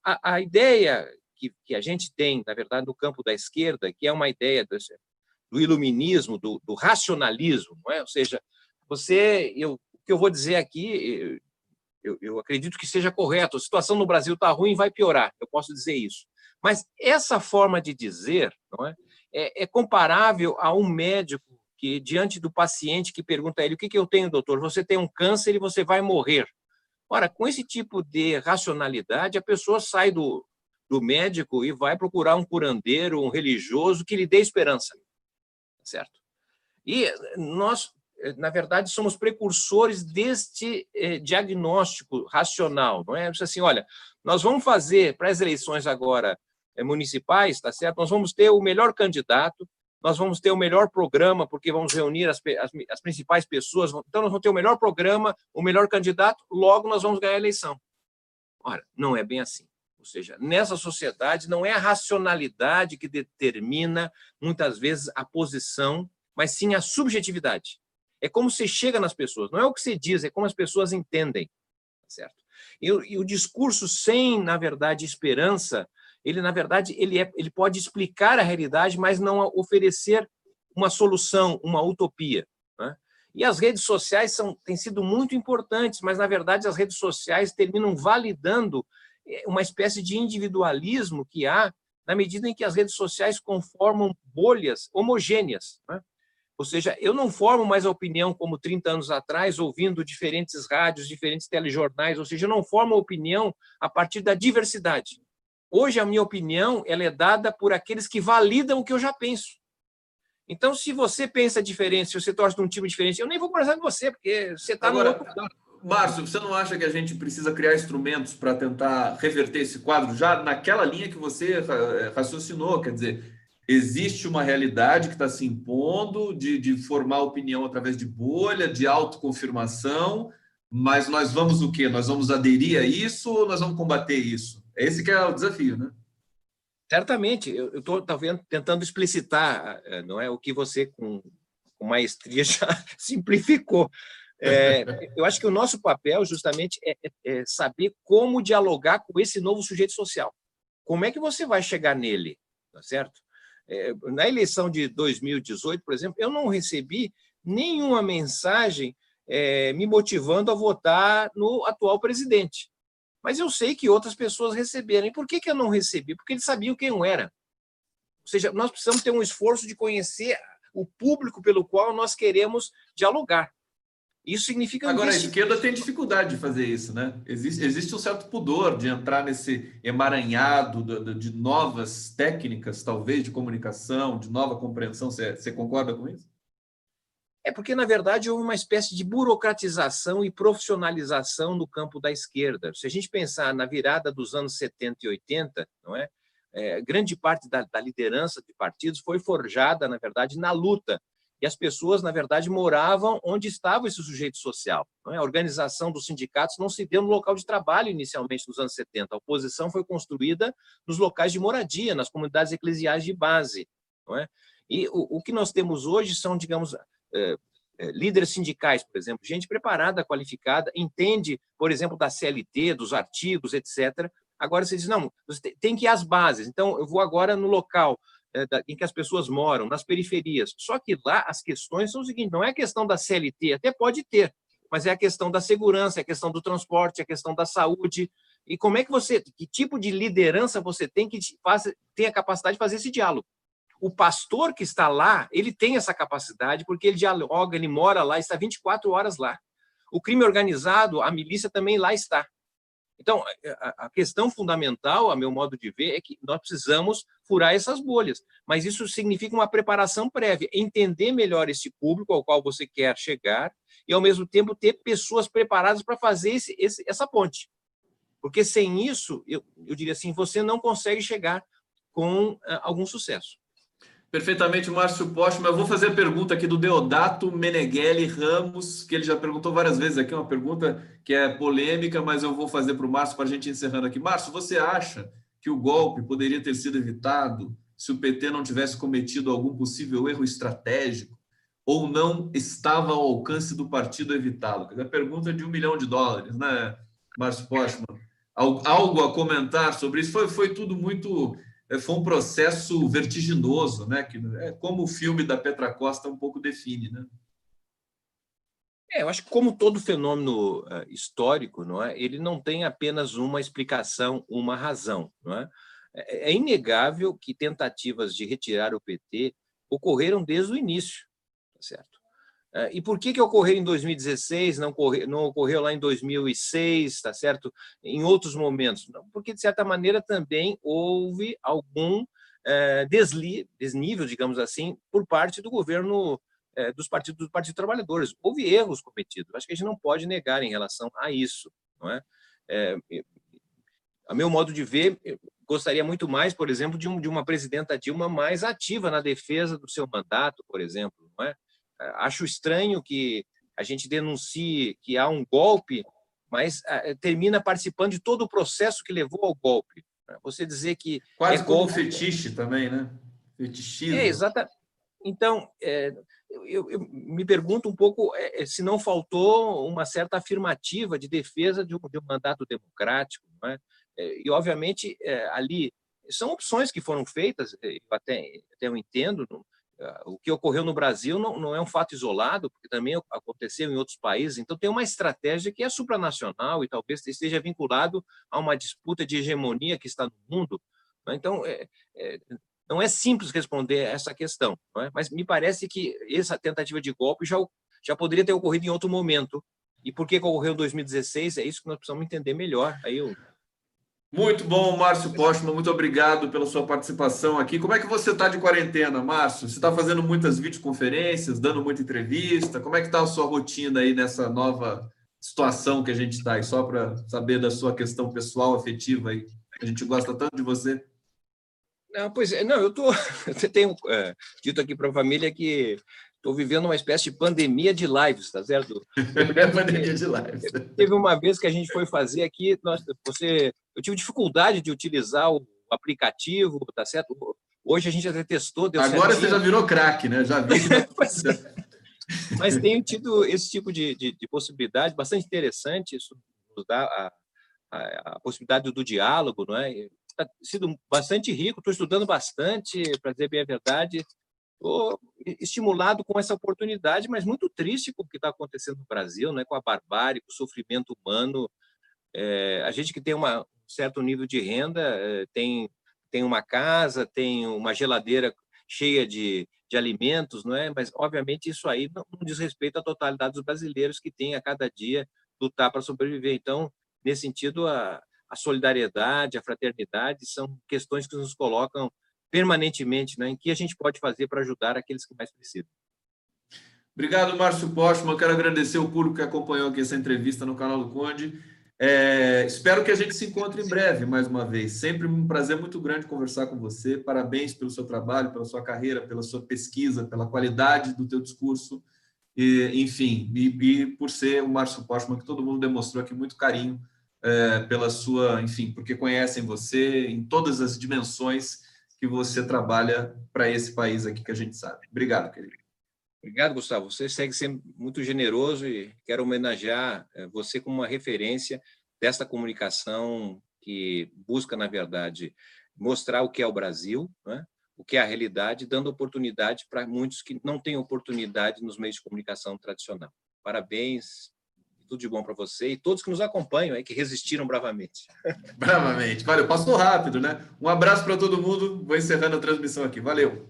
A ideia que a gente tem, na verdade, no campo da esquerda, que é uma ideia do iluminismo, do racionalismo, não é? Ou seja, o que eu vou dizer aqui, eu acredito que seja correto. A situação no Brasil está ruim e vai piorar, eu posso dizer isso. Mas essa forma de dizer, não é? É comparável a um médico que, diante do paciente que pergunta a ele: o que eu tenho, doutor? Você tem um câncer e você vai morrer. Ora, com esse tipo de racionalidade, a pessoa sai do médico e vai procurar um curandeiro, um religioso que lhe dê esperança, certo? E nós, na verdade, somos precursores deste diagnóstico racional, não é? Assim, olha, nós vamos fazer para as eleições agora municipais, tá certo? Nós vamos ter o melhor candidato, nós vamos ter o melhor programa, porque vamos reunir as principais pessoas, então nós vamos ter o melhor programa, o melhor candidato, logo nós vamos ganhar a eleição. Ora, não é bem assim. Ou seja, nessa sociedade não é a racionalidade que determina, muitas vezes, a posição, mas sim a subjetividade. É como você chega nas pessoas, não é o que você diz, é como as pessoas entendem, certo? E o discurso sem, na verdade, esperança, ele, na verdade, ele pode explicar a realidade, mas não oferecer uma solução, uma utopia, né? E as redes sociais têm sido muito importantes, mas, na verdade, as redes sociais terminam validando uma espécie de individualismo que há na medida em que as redes sociais conformam bolhas homogêneas, né? Ou seja, eu não formo mais a opinião como 30 anos atrás, ouvindo diferentes rádios, diferentes telejornais, ou seja, eu não formo a opinião a partir da diversidade. Hoje, a minha opinião ela é dada por aqueles que validam o que eu já penso. Então, se você pensa diferente, se você torce de um time diferente, eu nem vou conversar com você, porque você está no outro lugar. Márcio, você não acha que a gente precisa criar instrumentos para tentar reverter esse quadro já naquela linha que você raciocinou? Quer dizer, existe uma realidade que está se impondo de formar opinião através de bolha, de autoconfirmação, mas nós vamos o quê? Nós vamos aderir a isso ou nós vamos combater isso? Esse que é o desafio, né? Certamente, eu estou tentando explicitar, não é, o que você, com maestria, já simplificou. Eu acho que o nosso papel, justamente, é saber como dialogar com esse novo sujeito social. Como é que você vai chegar nele, tá certo? Na eleição de 2018, por exemplo, eu não recebi nenhuma mensagem me motivando a votar no atual presidente. Mas eu sei que outras pessoas receberam. E por que eu não recebi? Porque eles sabiam quem eu era. Ou seja, nós precisamos ter um esforço de conhecer o público pelo qual nós queremos dialogar. Isso significa... Agora, a esquerda tem dificuldade de fazer isso, né? Existe um certo pudor de entrar nesse emaranhado de novas técnicas, talvez, de comunicação, de nova compreensão. Você concorda com isso? É porque, na verdade, houve uma espécie de burocratização e profissionalização no campo da esquerda. Se a gente pensar na virada dos anos 70 e 80, não é? Grande parte da liderança de partidos foi forjada, na verdade, na luta. E as pessoas, na verdade, moravam onde estava esse sujeito social. Não é? A organização dos sindicatos não se deu no local de trabalho inicialmente nos anos 70. A oposição foi construída nos locais de moradia, nas comunidades eclesiais de base. Não é? E o que nós temos hoje são, digamos, líderes sindicais, por exemplo, gente preparada, qualificada, entende, por exemplo, da CLT, dos artigos, etc. Agora você diz, não, você tem que ir às bases. Então, eu vou agora no local em que as pessoas moram, nas periferias. Só que lá as questões são o seguinte, não é a questão da CLT, até pode ter, mas é a questão da segurança, é a questão do transporte, é a questão da saúde. E como é que que tipo de liderança você tem que tem a capacidade de fazer esse diálogo? O pastor que está lá, ele tem essa capacidade, porque ele dialoga, ele mora lá, está 24 horas lá. O crime organizado, a milícia também lá está. Então, a questão fundamental, a meu modo de ver, é que nós precisamos furar essas bolhas. Mas isso significa uma preparação prévia, entender melhor esse público ao qual você quer chegar e, ao mesmo tempo, ter pessoas preparadas para fazer essa ponte. Porque, sem isso, eu diria assim, você não consegue chegar com algum sucesso. Perfeitamente, Márcio Postman. Eu vou fazer a pergunta aqui do Deodato Meneghelli Ramos, que ele já perguntou várias vezes aqui, uma pergunta que é polêmica, mas eu vou fazer para o Márcio para a gente ir encerrando aqui. Márcio, você acha que o golpe poderia ter sido evitado se o PT não tivesse cometido algum possível erro estratégico ou não estava ao alcance do partido evitá-lo? A pergunta é de $1 milhão, né, Márcio Postman? Algo a comentar sobre isso? Foi tudo muito... Foi um processo vertiginoso, né? Que é como o filme da Petra Costa um pouco define, né? Eu acho que, como todo fenômeno histórico, não é? Ele não tem apenas uma explicação, uma razão. Não é? É inegável que tentativas de retirar o PT ocorreram desde o início, tá certo? E por que ocorreu em 2016, não ocorreu lá em 2006, tá certo? Em outros momentos? Porque, de certa maneira, também houve algum desnível, digamos assim, por parte do governo, do Partido dos Trabalhadores. Houve erros cometidos. Acho que a gente não pode negar em relação a isso. Não é? A meu modo de ver, eu gostaria muito mais, por exemplo, de uma presidenta Dilma mais ativa na defesa do seu mandato, por exemplo, não é? Acho estranho que a gente denuncie que há um golpe, mas termina participando de todo o processo que levou ao golpe. Você dizer que... Quase como um fetiche também, né? Fetichismo. Exatamente. Então, eu me pergunto um pouco se não faltou uma certa afirmativa de defesa de um mandato democrático. Não é? E, obviamente, ali são opções que foram feitas, eu até eu entendo. O que ocorreu no Brasil não é um fato isolado, porque também aconteceu em outros países. Então, tem uma estratégia que é supranacional e talvez esteja vinculado a uma disputa de hegemonia que está no mundo. Então, não é simples responder essa questão, não é? Mas me parece que essa tentativa de golpe já poderia ter ocorrido em outro momento. E por que ocorreu em 2016? É isso que nós precisamos entender melhor. Muito bom, Márcio Postman, muito obrigado pela sua participação aqui. Como é que você está de quarentena, Márcio? Você está fazendo muitas videoconferências, dando muita entrevista? Como é que está a sua rotina aí nessa nova situação que a gente está aí? Só para saber da sua questão pessoal, afetiva aí. A gente gosta tanto de você. Não, pois é, não, eu tenho dito aqui para a família que estou vivendo uma espécie de pandemia de lives, tá certo? Pandemia de lives. Teve uma vez que a gente foi fazer aqui, eu tive dificuldade de utilizar o o aplicativo, tá certo? Hoje a gente até testou, deu Agora certinho. você já virou craque, né? Já vi que Mas tenho tido esse tipo de possibilidade bastante interessante, isso nos dá a possibilidade do diálogo, não é? Está sido bastante rico, estou estudando bastante, para dizer bem a verdade, estou estimulado com essa oportunidade, mas muito triste com o que está acontecendo no Brasil, né? Com a barbárie, com o sofrimento humano. A gente que tem um certo nível de renda, tem uma casa, tem uma geladeira cheia de alimentos, não é? Mas, obviamente, isso aí não diz respeito à totalidade dos brasileiros que têm a cada dia lutar para sobreviver. Então, nesse sentido, a solidariedade, a fraternidade são questões que nos colocam permanentemente, né? Em que a gente pode fazer para ajudar aqueles que mais precisam. Obrigado, Márcio Postman. Quero agradecer o público que acompanhou aqui essa entrevista no canal do Conde. Espero que a gente se encontre em breve, mais uma vez. Sempre um prazer muito grande conversar com você. Parabéns pelo seu trabalho, pela sua carreira, pela sua pesquisa, pela qualidade do teu discurso, enfim, e por ser o Márcio Postman, que todo mundo demonstrou aqui muito carinho pela sua, enfim, porque conhecem você em todas as dimensões que você trabalha para esse país aqui que a gente sabe. Obrigado, querido. Obrigado, Gustavo. Você segue sendo muito generoso e quero homenagear você como uma referência dessa comunicação que busca, na verdade, mostrar o que é o Brasil, né? O que é a realidade, dando oportunidade para muitos que não têm oportunidade nos meios de comunicação tradicional. Parabéns, tudo de bom para você e todos que nos acompanham, que resistiram bravamente. Bravamente. Valeu, passou rápido, né? Um abraço para todo mundo. Vou encerrando a transmissão aqui. Valeu.